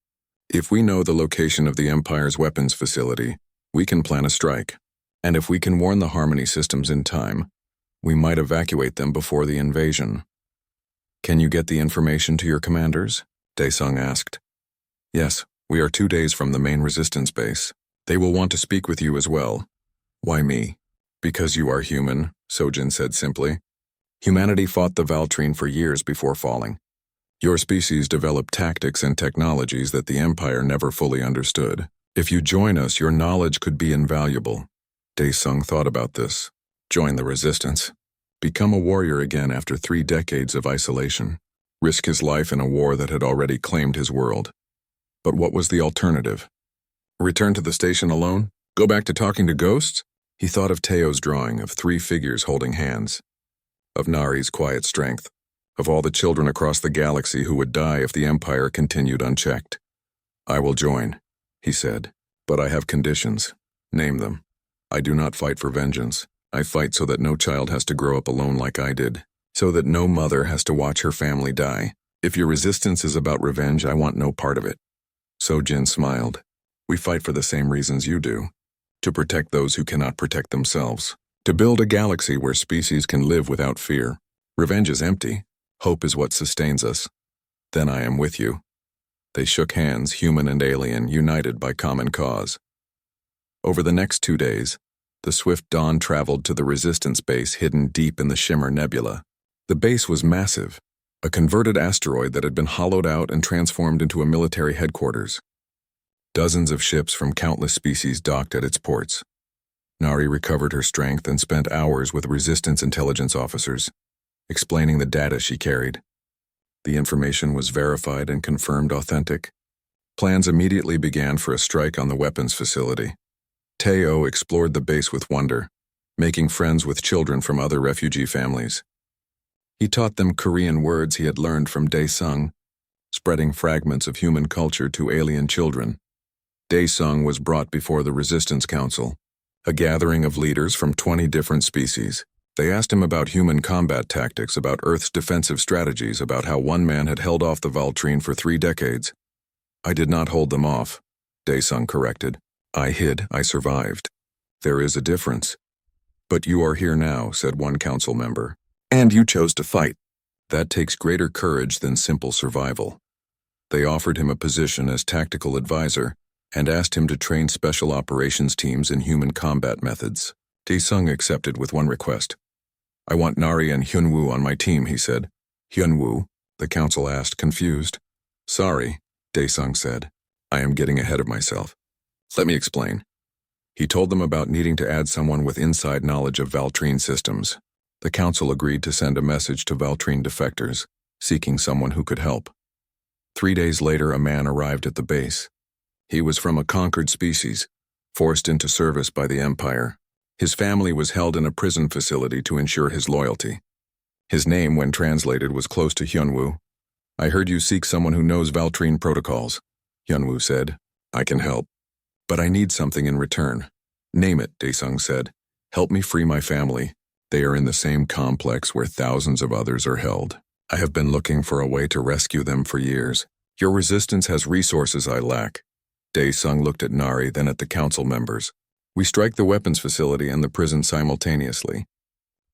If we know the location of the Empire's weapons facility, we can plan a strike. And if we can warn the Harmony systems in time, we might evacuate them before the invasion. Can you get the information to your commanders? Daesung asked. Yes, we are 2 days from the main resistance base. They will want to speak with you as well. Why me? Because you are human, Sojin said simply. Humanity fought the Valtrine for years before falling. Your species developed tactics and technologies that the Empire never fully understood. If you join us, your knowledge could be invaluable. Daesung thought about this. Join the resistance. Become a warrior again after 3 decades of isolation. Risk his life in a war that had already claimed his world. But what was the alternative? Return to the station alone? Go back to talking to ghosts? He thought of Teo's drawing of 3 figures holding hands. Of Nari's quiet strength. Of all the children across the galaxy who would die if the Empire continued unchecked. I will join, he said. But I have conditions. Name them. I do not fight for vengeance. I fight so that no child has to grow up alone like I did. So that no mother has to watch her family die. If your resistance is about revenge, I want no part of it. Sojin smiled. We fight for the same reasons you do. To protect those who cannot protect themselves. To build a galaxy where species can live without fear. Revenge is empty. Hope is what sustains us. Then I am with you. They shook hands, human and alien, united by common cause. Over the next 2 days, the Swift Dawn traveled to the Resistance base hidden deep in the Shimmer Nebula. The base was massive, a converted asteroid that had been hollowed out and transformed into a military headquarters. Dozens of ships from countless species docked at its ports. Nari recovered her strength and spent hours with Resistance intelligence officers, explaining the data she carried. The information was verified and confirmed authentic. Plans immediately began for a strike on the weapons facility. Teo explored the base with wonder, making friends with children from other refugee families. He taught them Korean words he had learned from Daesung, spreading fragments of human culture to alien children. Daesung was brought before the Resistance Council, a gathering of leaders from 20 different species. They asked him about human combat tactics, about Earth's defensive strategies, about how one man had held off the Valtrine for 3 decades. I did not hold them off, Daesung corrected. I hid, I survived. There is a difference. But you are here now, said one council member. And you chose to fight. That takes greater courage than simple survival. They offered him a position as tactical advisor and asked him to train special operations teams in human combat methods. Daesung accepted with one request. I want Nari and Hyunwoo on my team, he said. Hyunwoo? The council asked, confused. Sorry, Daesung said. I am getting ahead of myself. Let me explain. He told them about needing to add someone with inside knowledge of Valtrine systems. The council agreed to send a message to Valtrine defectors, seeking someone who could help. 3 days later, a man arrived at the base. He was from a conquered species, forced into service by the Empire. His family was held in a prison facility to ensure his loyalty. His name, when translated, was close to Hyunwoo. I heard you seek someone who knows Valtrine protocols, Hyunwoo said. I can help. But I need something in return. Name it, Daesung said. Help me free my family. They are in the same complex where thousands of others are held. I have been looking for a way to rescue them for years. Your resistance has resources I lack. Dae-sung looked at Nari, then at the council members. We strike the weapons facility and the prison simultaneously.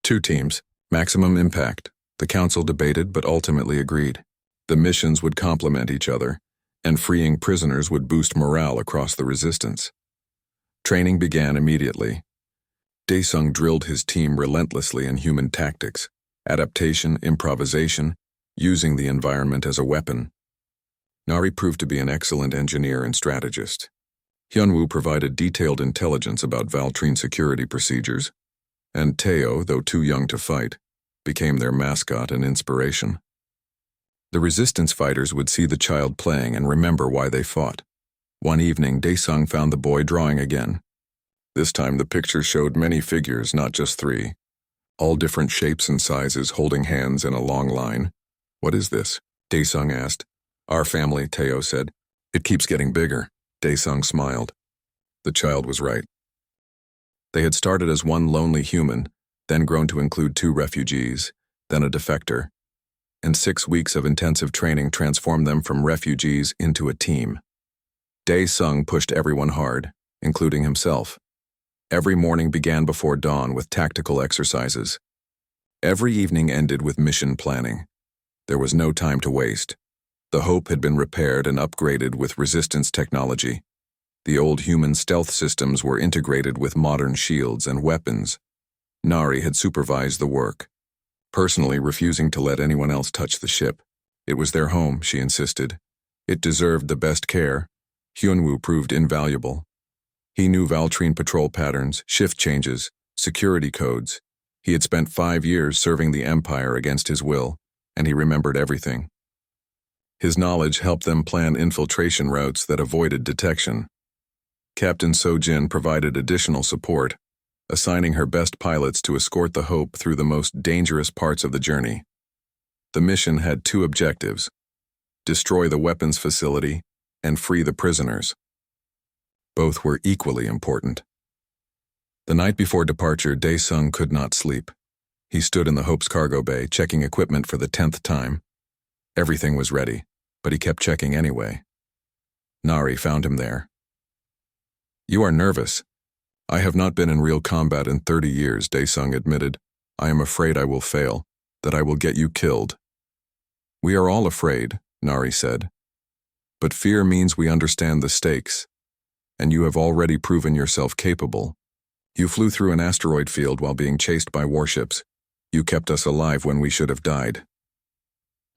2 teams, maximum impact. The council debated but ultimately agreed. The missions would complement each other, and freeing prisoners would boost morale across the resistance. Training began immediately. Dae-sung drilled his team relentlessly in human tactics, adaptation, improvisation, using the environment as a weapon. Nari proved to be an excellent engineer and strategist. Hyunwoo provided detailed intelligence about Valtrine security procedures, and Teo, though too young to fight, became their mascot and inspiration. The resistance fighters would see the child playing and remember why they fought. One evening, Dae-sung found the boy drawing again. This time the picture showed many figures, not just 3. All different shapes and sizes, holding hands in a long line. What is this? Dae-sung asked. Our family, Teo said. It keeps getting bigger. Dae-sung smiled. The child was right. They had started as one lonely human, then grown to include 2 refugees, then a defector, and 6 weeks of intensive training transformed them from refugees into a team. Dae-sung pushed everyone hard, including himself. Every morning began before dawn with tactical exercises. Every evening ended with mission planning. There was no time to waste. The Hope had been repaired and upgraded with resistance technology. The old human stealth systems were integrated with modern shields and weapons. Nari had supervised the work, personally refusing to let anyone else touch the ship. It was their home, she insisted. It deserved the best care. Hyunwoo proved invaluable. He knew Valtrine patrol patterns, shift changes, security codes. He had spent 5 years serving the Empire against his will, and he remembered everything. His knowledge helped them plan infiltration routes that avoided detection. Captain So-jin provided additional support, assigning her best pilots to escort the Hope through the most dangerous parts of the journey. The mission had 2 objectives: destroy the weapons facility and free the prisoners. Both were equally important. The night before departure, Dae-sung could not sleep. He stood in the Hope's cargo bay, checking equipment for the 10th time. Everything was ready, but he kept checking anyway. Nari found him there. You are nervous. I have not been in real combat in 30 years, Dae-sung admitted. I am afraid I will fail, that I will get you killed. We are all afraid, Nari said. But fear means we understand the stakes, and you have already proven yourself capable. You flew through an asteroid field while being chased by warships. You kept us alive when we should have died.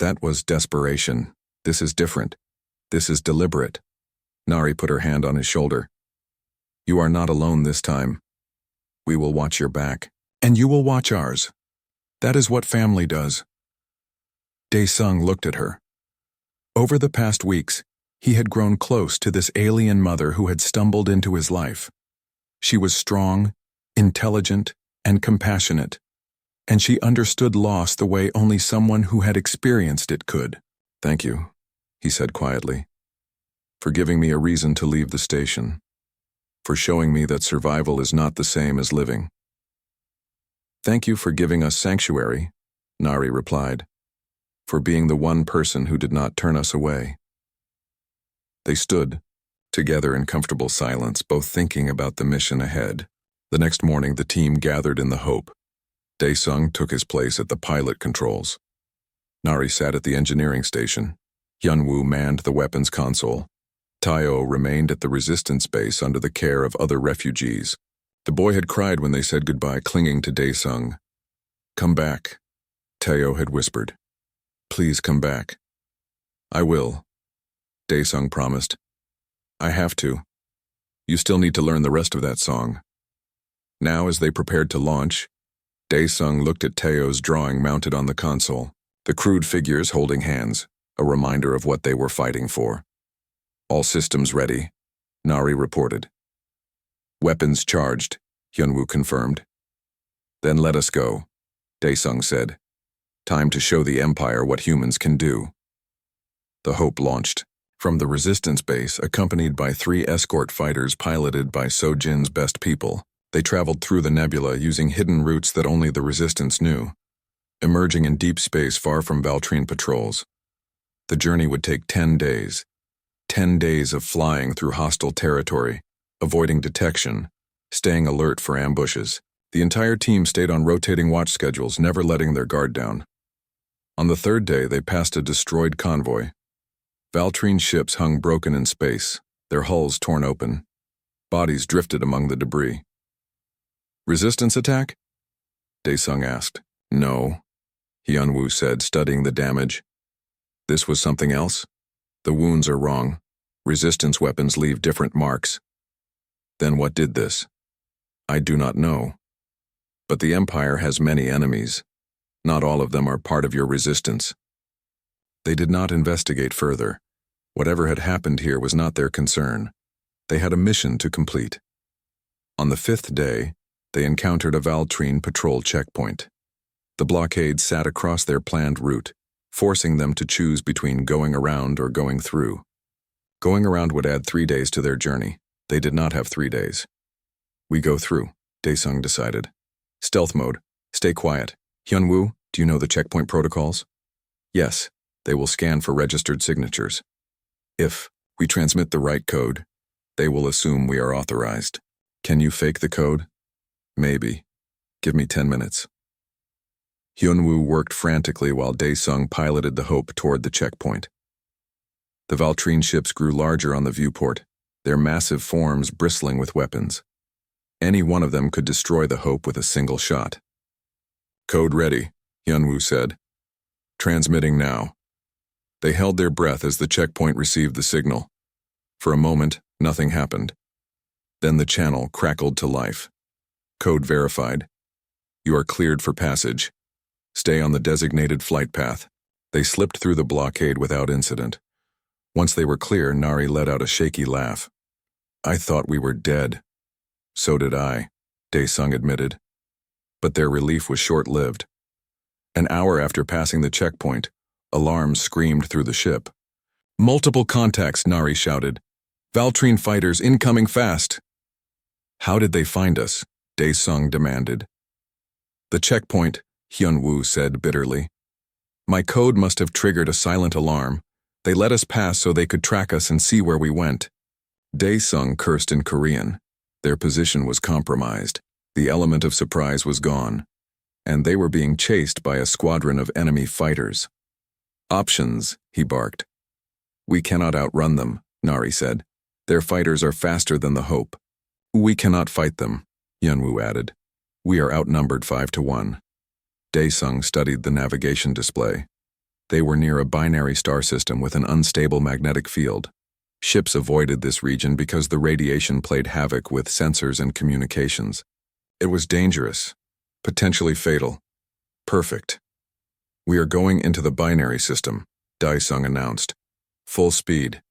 That was desperation. This is different. This is deliberate. Nari put her hand on his shoulder. You are not alone this time. We will watch your back, and you will watch ours. That is what family does. Dae-sung looked at her. Over the past weeks, he had grown close to this alien mother who had stumbled into his life. She was strong, intelligent, and compassionate, and she understood loss the way only someone who had experienced it could. Thank you, he said quietly, for giving me a reason to leave the station, for showing me that survival is not the same as living. Thank you for giving us sanctuary, Nari replied, for being the one person who did not turn us away. They stood, together in comfortable silence, both thinking about the mission ahead. The next morning, the team gathered in the Hope. Dae-sung took his place at the pilot controls. Nari sat at the engineering station. Hyunwoo manned the weapons console. Taeo remained at the resistance base under the care of other refugees. The boy had cried when they said goodbye, clinging to Dae-sung. Come back, Taeo had whispered. Please come back. I will, Dae-sung promised. I have to. You still need to learn the rest of that song. Now, as they prepared to launch, Dae-sung looked at Taeo's drawing mounted on the console, the crude figures holding hands, a reminder of what they were fighting for. All systems ready, Nari reported. Weapons charged, Hyunwoo confirmed. Then let us go, Dae-sung said. Time to show the Empire what humans can do. The Hope launched from the resistance base, accompanied by 3 escort fighters piloted by So-jin's best people. They traveled through the nebula using hidden routes that only the Resistance knew, emerging in deep space far from Valtrine patrols. The journey would take 10 days. 10 days of flying through hostile territory, avoiding detection, staying alert for ambushes. The entire team stayed on rotating watch schedules, never letting their guard down. On the third day, they passed a destroyed convoy. Valtrine ships hung broken in space, their hulls torn open. Bodies drifted among the debris. Resistance attack? Daesung asked. No, Hyunwoo said, studying the damage. This was something else? The wounds are wrong. Resistance weapons leave different marks. Then what did this? I do not know. But the Empire has many enemies. Not all of them are part of your resistance. They did not investigate further. Whatever had happened here was not their concern. They had a mission to complete. On the 5th day, they encountered a Valtrine patrol checkpoint. The blockade sat across their planned route, forcing them to choose between going around or going through. Going around would add 3 days to their journey. They did not have 3 days. We go through, Daesung decided. Stealth mode. Stay quiet. Hyunwoo, do you know the checkpoint protocols? Yes, they will scan for registered signatures. If we transmit the right code, they will assume we are authorized. Can you fake the code? Maybe. Give me 10 minutes. Hyunwoo worked frantically while Daesung piloted the Hope toward the checkpoint. The Valtrine ships grew larger on the viewport, their massive forms bristling with weapons. Any one of them could destroy the Hope with a single shot. Code ready, Hyunwoo said. Transmitting now. They held their breath as the checkpoint received the signal. For a moment, nothing happened. Then the channel crackled to life. Code verified. You are cleared for passage. Stay on the designated flight path. They slipped through the blockade without incident. Once they were clear, Nari let out a shaky laugh. I thought we were dead. So did I, Daesung admitted. But their relief was short-lived. An hour after passing the checkpoint, alarms screamed through the ship. Multiple contacts, Nari shouted. Valtrine fighters incoming fast. How did they find us? Daesung demanded. The checkpoint, Hyunwoo said bitterly. My code must have triggered a silent alarm. They let us pass so they could track us and see where we went. Daesung cursed in Korean. Their position was compromised. The element of surprise was gone, and they were being chased by a squadron of enemy fighters. Options, he barked. We cannot outrun them, Nari said. Their fighters are faster than the Hope. We cannot fight them, Hyunwoo added. We are outnumbered 5-1. Daesung studied the navigation display. They were near a binary star system with an unstable magnetic field. Ships avoided this region because the radiation played havoc with sensors and communications. It was dangerous, potentially fatal. Perfect. We are going into the binary system, Daesung announced. Full speed.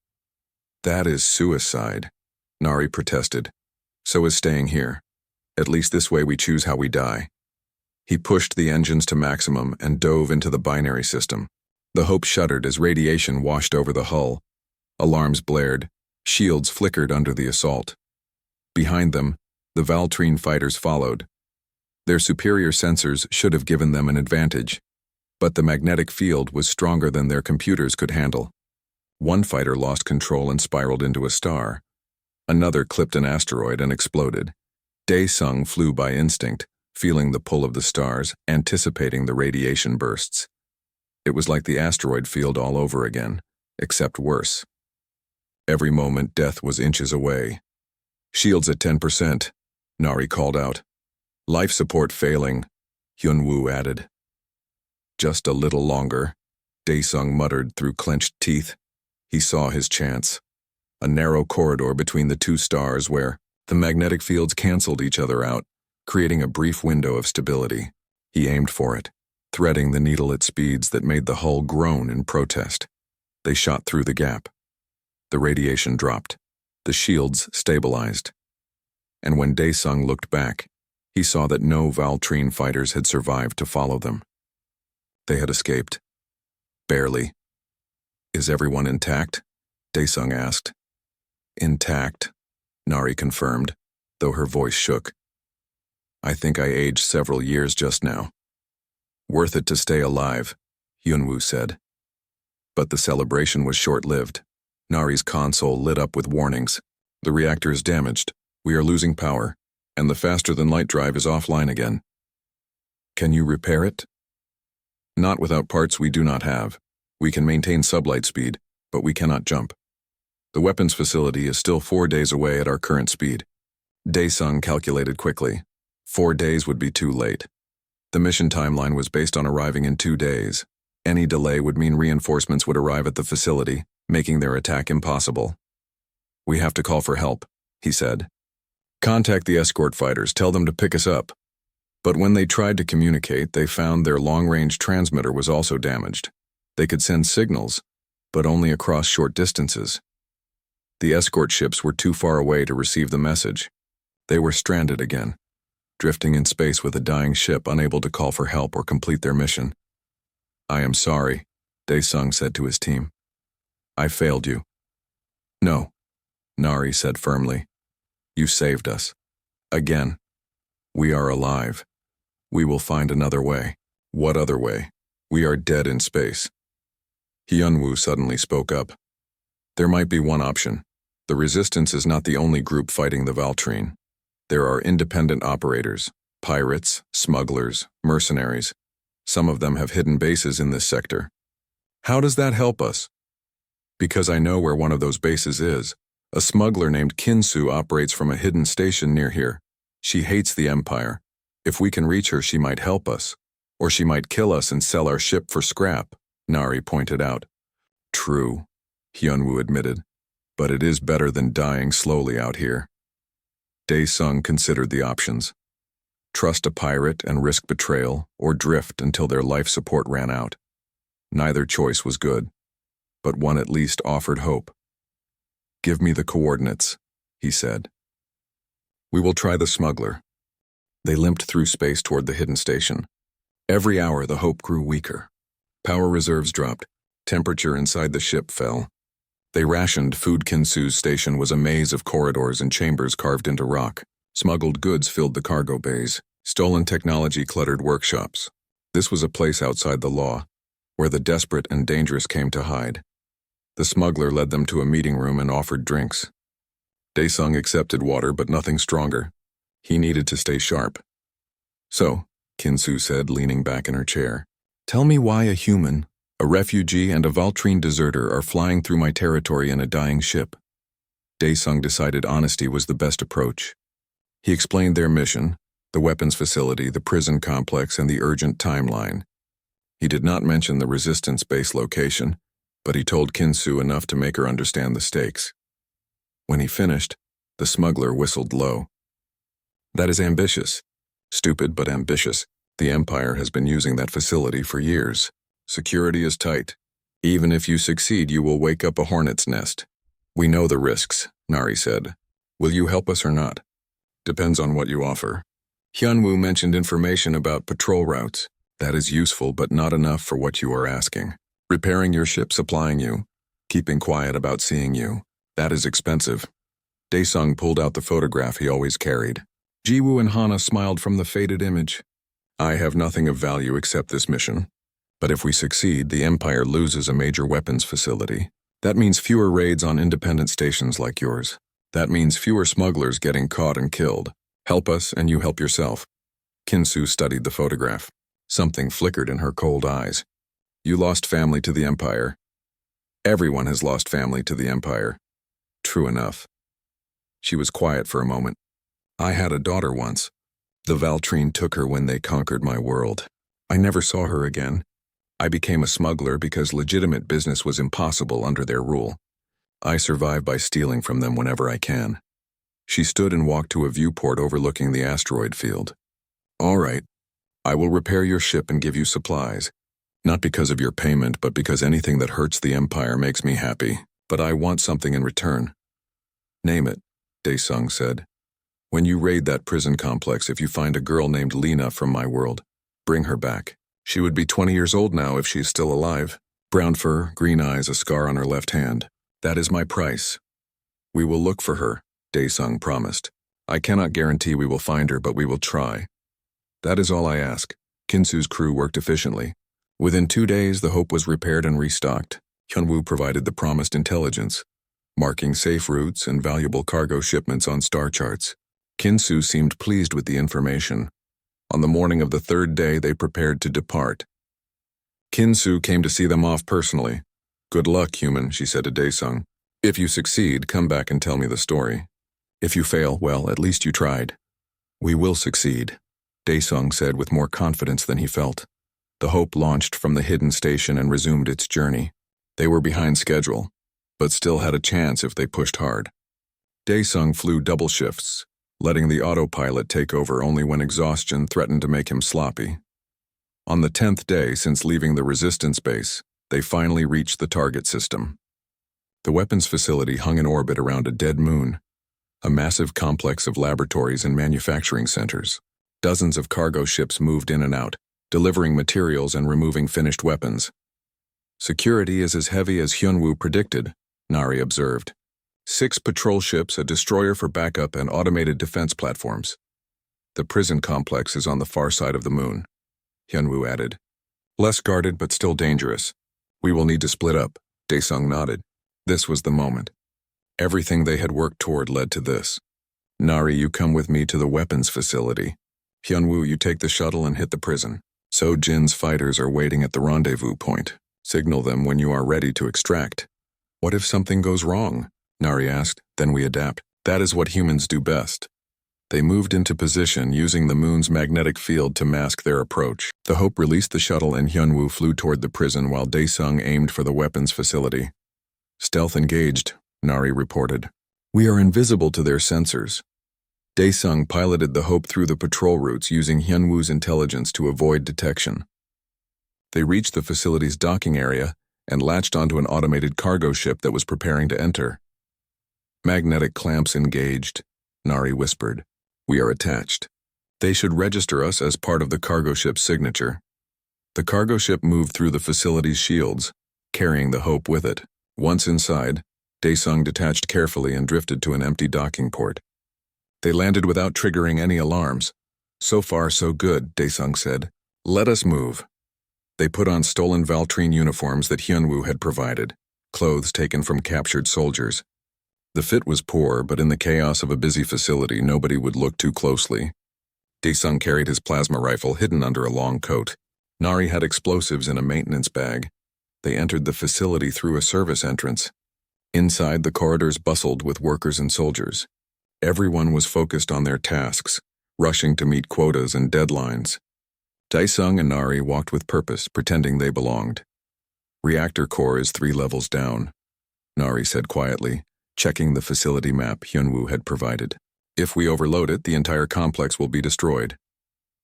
That is suicide, Nari protested. So is staying here. At least this way we choose how we die. He pushed the engines to maximum and dove into the binary system. The Hope shuddered as radiation washed over the hull. Alarms blared. Shields flickered under the assault. Behind them, the Valtrine fighters followed. Their superior sensors should have given them an advantage, but the magnetic field was stronger than their computers could handle. One fighter lost control and spiraled into a star. Another clipped an asteroid and exploded. Daesung flew by instinct, feeling the pull of the stars, anticipating the radiation bursts. It was like the asteroid field all over again, except worse. Every moment, death was inches away. Shields at 10%, Nari called out. Life support failing, Hyunwoo added. Just a little longer, Daesung muttered through clenched teeth. He saw his chance. A narrow corridor between the two stars where the magnetic fields canceled each other out, creating a brief window of stability. He aimed for it, threading the needle at speeds that made the hull groan in protest. They shot through the gap. The radiation dropped. The shields stabilized. And when Daesung looked back, he saw that no Valtrine fighters had survived to follow them. They had escaped. Barely. Is everyone intact? Daesung asked. Intact, Nari confirmed, though her voice shook. I think I aged several years just now. Worth it to stay alive, Yunwoo said. But the celebration was short-lived. Nari's console lit up with warnings. The reactor is damaged. We are losing power. And the faster-than-light drive is offline again. Can you repair it? Not without parts we do not have. We can maintain sublight speed, but we cannot jump. The weapons facility is still 4 days away at our current speed. Daesung calculated quickly. 4 days would be too late. The mission timeline was based on arriving in 2 days. Any delay would mean reinforcements would arrive at the facility, making their attack impossible. We have to call for help, he said. Contact the escort fighters, tell them to pick us up. But when they tried to communicate, they found their long-range transmitter was also damaged. They could send signals, but only across short distances. The escort ships were too far away to receive the message. They were stranded again, drifting in space with a dying ship unable to call for help or complete their mission. I am sorry, Daesung said to his team. I failed you. No, Nari said firmly. You saved us. Again. We are alive. We will find another way. What other way? We are dead in space. Hyunwoo suddenly spoke up. There might be one option. The Resistance is not the only group fighting the Valtrine. There are independent operators, pirates, smugglers, mercenaries. Some of them have hidden bases in this sector. How does that help us? Because I know where one of those bases is. A smuggler named Kinsu operates from a hidden station near here. She hates the Empire. If we can reach her, she might help us. Or she might kill us and sell our ship for scrap, Nari pointed out. True, Hyunwoo admitted. But it is better than dying slowly out here. Daesung considered the options. Trust a pirate and risk betrayal, or drift until their life support ran out. Neither choice was good, but one at least offered hope. Give me the coordinates, he said. We will try the smuggler. They limped through space toward the hidden station. Every hour the hope grew weaker. Power reserves dropped. Temperature inside the ship fell. They rationed food. Kinsu's station was a maze of corridors and chambers carved into rock. Smuggled goods filled the cargo bays. Stolen technology cluttered workshops. This was a place outside the law, where the desperate and dangerous came to hide. The smuggler led them to a meeting room and offered drinks. Daesung accepted water, but nothing stronger. He needed to stay sharp. So, Kinsu said, leaning back in her chair, tell me why a human, a refugee, and a Valtrine deserter are flying through my territory in a dying ship. Daesung decided honesty was the best approach. He explained their mission, the weapons facility, the prison complex, and the urgent timeline. He did not mention the Resistance base location, but he told Kinsu enough to make her understand the stakes. When he finished, the smuggler whistled low. That is ambitious. Stupid but ambitious. The Empire has been using that facility for years. Security is tight. Even if you succeed, you will wake up a hornet's nest. We know the risks, Nari said. Will you help us or not? Depends on what you offer. Hyunwoo mentioned information about patrol routes. That is useful, but not enough for what you are asking. Repairing your ship, supplying you, keeping quiet about seeing you. That is expensive. Daesung pulled out the photograph he always carried. Jiwoo and Hana smiled from the faded image. I have nothing of value except this mission. But if we succeed, the Empire loses a major weapons facility. That means fewer raids on independent stations like yours. That means fewer smugglers getting caught and killed. Help us and you help yourself. Kinsu studied the photograph. Something flickered in her cold eyes. You lost family to the Empire. Everyone has lost family to the Empire. True enough. She was quiet for a moment. I had a daughter once. The Valtrine took her when they conquered my world. I never saw her again. I became a smuggler because legitimate business was impossible under their rule. I survive by stealing from them whenever I can. She stood and walked to a viewport overlooking the asteroid field. All right. I will repair your ship and give you supplies. Not because of your payment, but because anything that hurts the Empire makes me happy. But I want something in return. Name it, Daesung said. When you raid that prison complex, if you find a girl named Lena from my world, bring her back. She would be 20 years old now if she is still alive. Brown fur, green eyes, a scar on her left hand. That is my price. We will look for her, Daesung promised. I cannot guarantee we will find her, but we will try. That is all I ask. Kinsu's crew worked efficiently. Within 2 days, the Hope was repaired and restocked. Hyunwoo provided the promised intelligence, marking safe routes and valuable cargo shipments on star charts. Kinsu seemed pleased with the information. On the morning of the 3rd day, they prepared to depart. Kinsu came to see them off personally. "Good luck, human," she said to Daesung. "If you succeed, come back and tell me the story. If you fail, well, at least you tried." "We will succeed," Daesung said with more confidence than he felt. The Hope launched from the hidden station and resumed its journey. They were behind schedule, but still had a chance if they pushed hard. Daesung flew double shifts, letting the autopilot take over only when exhaustion threatened to make him sloppy. On the 10th day since leaving the resistance base, they finally reached the target system. The weapons facility hung in orbit around a dead moon, a massive complex of laboratories and manufacturing centers. Dozens of cargo ships moved in and out, delivering materials and removing finished weapons. "Security is as heavy as Hyunwoo predicted," Nari observed. 6 patrol ships, a destroyer for backup, and automated defense platforms. "The prison complex is on the far side of the moon," Hyunwoo added. "Less guarded but still dangerous. We will need to split up," Daesung nodded. This was the moment. Everything they had worked toward led to this. "Nari, you come with me to the weapons facility. Hyunwoo, you take the shuttle and hit the prison. So Jin's fighters are waiting at the rendezvous point. Signal them when you are ready to extract." "What if something goes wrong?" Nari asked. "Then we adapt. That is what humans do best." They moved into position, using the moon's magnetic field to mask their approach. The Hope released the shuttle and Hyunwoo flew toward the prison while Daesung aimed for the weapons facility. "Stealth engaged," Nari reported. "We are invisible to their sensors." Daesung piloted the Hope through the patrol routes using Hyunwoo's intelligence to avoid detection. They reached the facility's docking area and latched onto an automated cargo ship that was preparing to enter. "Magnetic clamps engaged," Nari whispered. "We are attached. They should register us as part of the cargo ship's signature." The cargo ship moved through the facility's shields, carrying the Hope with it. Once inside, Daesung detached carefully and drifted to an empty docking port. They landed without triggering any alarms. "So far, so good," Daesung said. "Let us move." They put on stolen Valtrine uniforms that Hyunwoo had provided, clothes taken from captured soldiers. The fit was poor, but in the chaos of a busy facility, nobody would look too closely. Daesung carried his plasma rifle hidden under a long coat. Nari had explosives in a maintenance bag. They entered the facility through a service entrance. Inside, the corridors bustled with workers and soldiers. Everyone was focused on their tasks, rushing to meet quotas and deadlines. Daesung and Nari walked with purpose, pretending they belonged. "Reactor core is 3 levels down," Nari said quietly, checking the facility map Hyunwoo had provided. "If we overload it, the entire complex will be destroyed."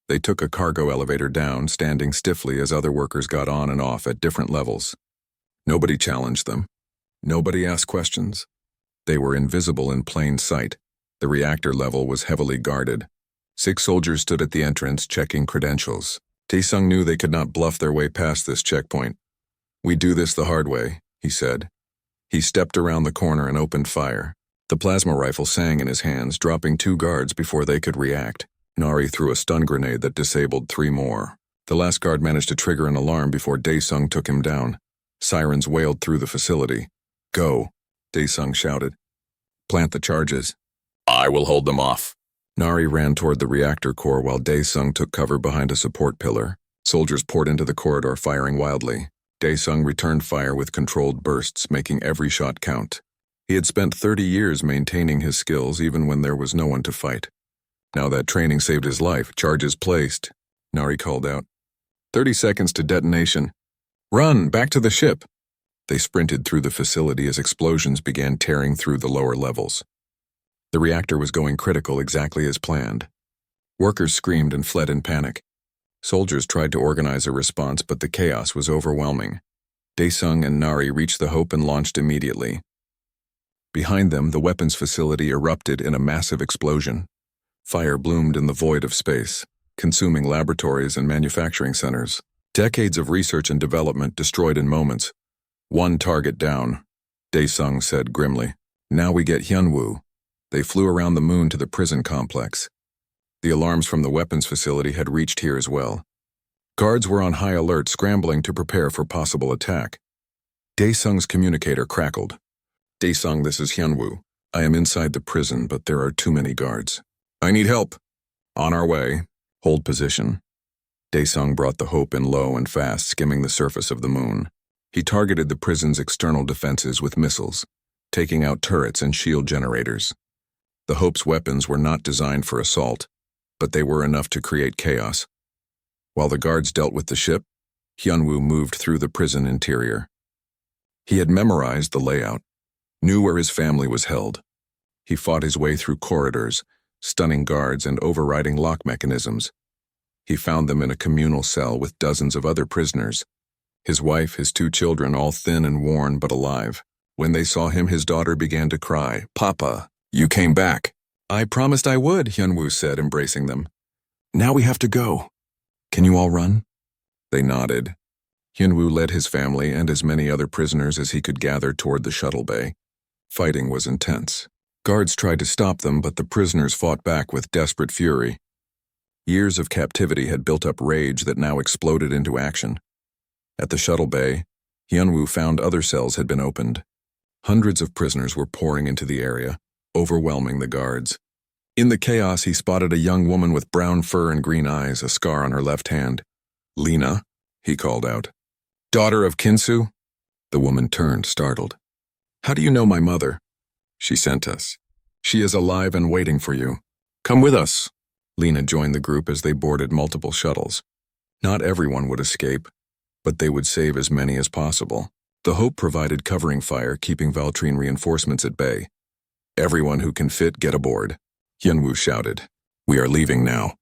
They took a cargo elevator down, standing stiffly as other workers got on and off at different levels. Nobody challenged them. Nobody asked questions. They were invisible in plain sight. The reactor level was heavily guarded. 6 soldiers stood at the entrance, checking credentials. Daesung knew they could not bluff their way past this checkpoint. "We do this the hard way," he said. He stepped around the corner and opened fire. The plasma rifle sang in his hands, dropping 2 guards before they could react. Nari threw a stun grenade that disabled 3 more. The last guard managed to trigger an alarm before Daesung took him down. Sirens wailed through the facility. "Go," Daesung shouted. "Plant the charges." "I will hold them off." Nari ran toward the reactor core while Daesung took cover behind a support pillar. Soldiers poured into the corridor, firing wildly. Daesung returned fire with controlled bursts, making every shot count. He had spent 30 years maintaining his skills even when there was no one to fight. Now that training saved his life. "Charges placed," Nari called out. 30 seconds to detonation. "Run, back to the ship." They sprinted through the facility as explosions began tearing through the lower levels. The reactor was going critical exactly as planned. Workers screamed and fled in panic. Soldiers tried to organize a response, but the chaos was overwhelming. Daesung and Nari reached the Hope and launched immediately. Behind them, the weapons facility erupted in a massive explosion. Fire bloomed in the void of space, consuming laboratories and manufacturing centers. Decades of research and development destroyed in moments. "One target down," Daesung said grimly. "Now we get Hyunwoo." They flew around the moon to the prison complex. The alarms from the weapons facility had reached here as well. Guards were on high alert, scrambling to prepare for possible attack. Daesung's communicator crackled. Daesung, this is Hyunwoo. I am inside the prison, but there are too many guards. I need help. On our way. Hold position. Daesung brought the Hope in low and fast, skimming the surface of the moon. He targeted the prison's external defenses with missiles, taking out turrets and shield generators. The Hope's weapons were not designed for assault, but they were enough to create chaos. While the guards dealt with the ship, Hyunwoo moved through the prison interior. He had memorized the layout, knew where his family was held. He fought his way through corridors, stunning guards and overriding lock mechanisms. He found them in a communal cell with dozens of other prisoners. His wife, his 2 children, all thin and worn but alive. When they saw him, his daughter began to cry. Papa, you came back. I promised I would, Hyunwoo said, embracing them. Now we have to go. Can you all run? They nodded. Hyunwoo led his family and as many other prisoners as he could gather toward the shuttle bay. Fighting was intense. Guards tried to stop them, but the prisoners fought back with desperate fury. Years of captivity had built up rage that now exploded into action. At the shuttle bay, Hyunwoo found other cells had been opened. Hundreds of prisoners were pouring into the area, overwhelming the guards. In the chaos, he spotted a young woman with brown fur and green eyes, a scar on her left hand. Lena, he called out. Daughter of Kinsu? The woman turned, startled. How do you know my mother? She sent us. She is alive and waiting for you. Come with us. Lena joined the group as they boarded multiple shuttles. Not everyone would escape, but they would save as many as possible. The Hope provided covering fire, keeping Valtrine reinforcements at bay. Everyone who can fit, get aboard. Hyunwoo shouted. We are leaving now.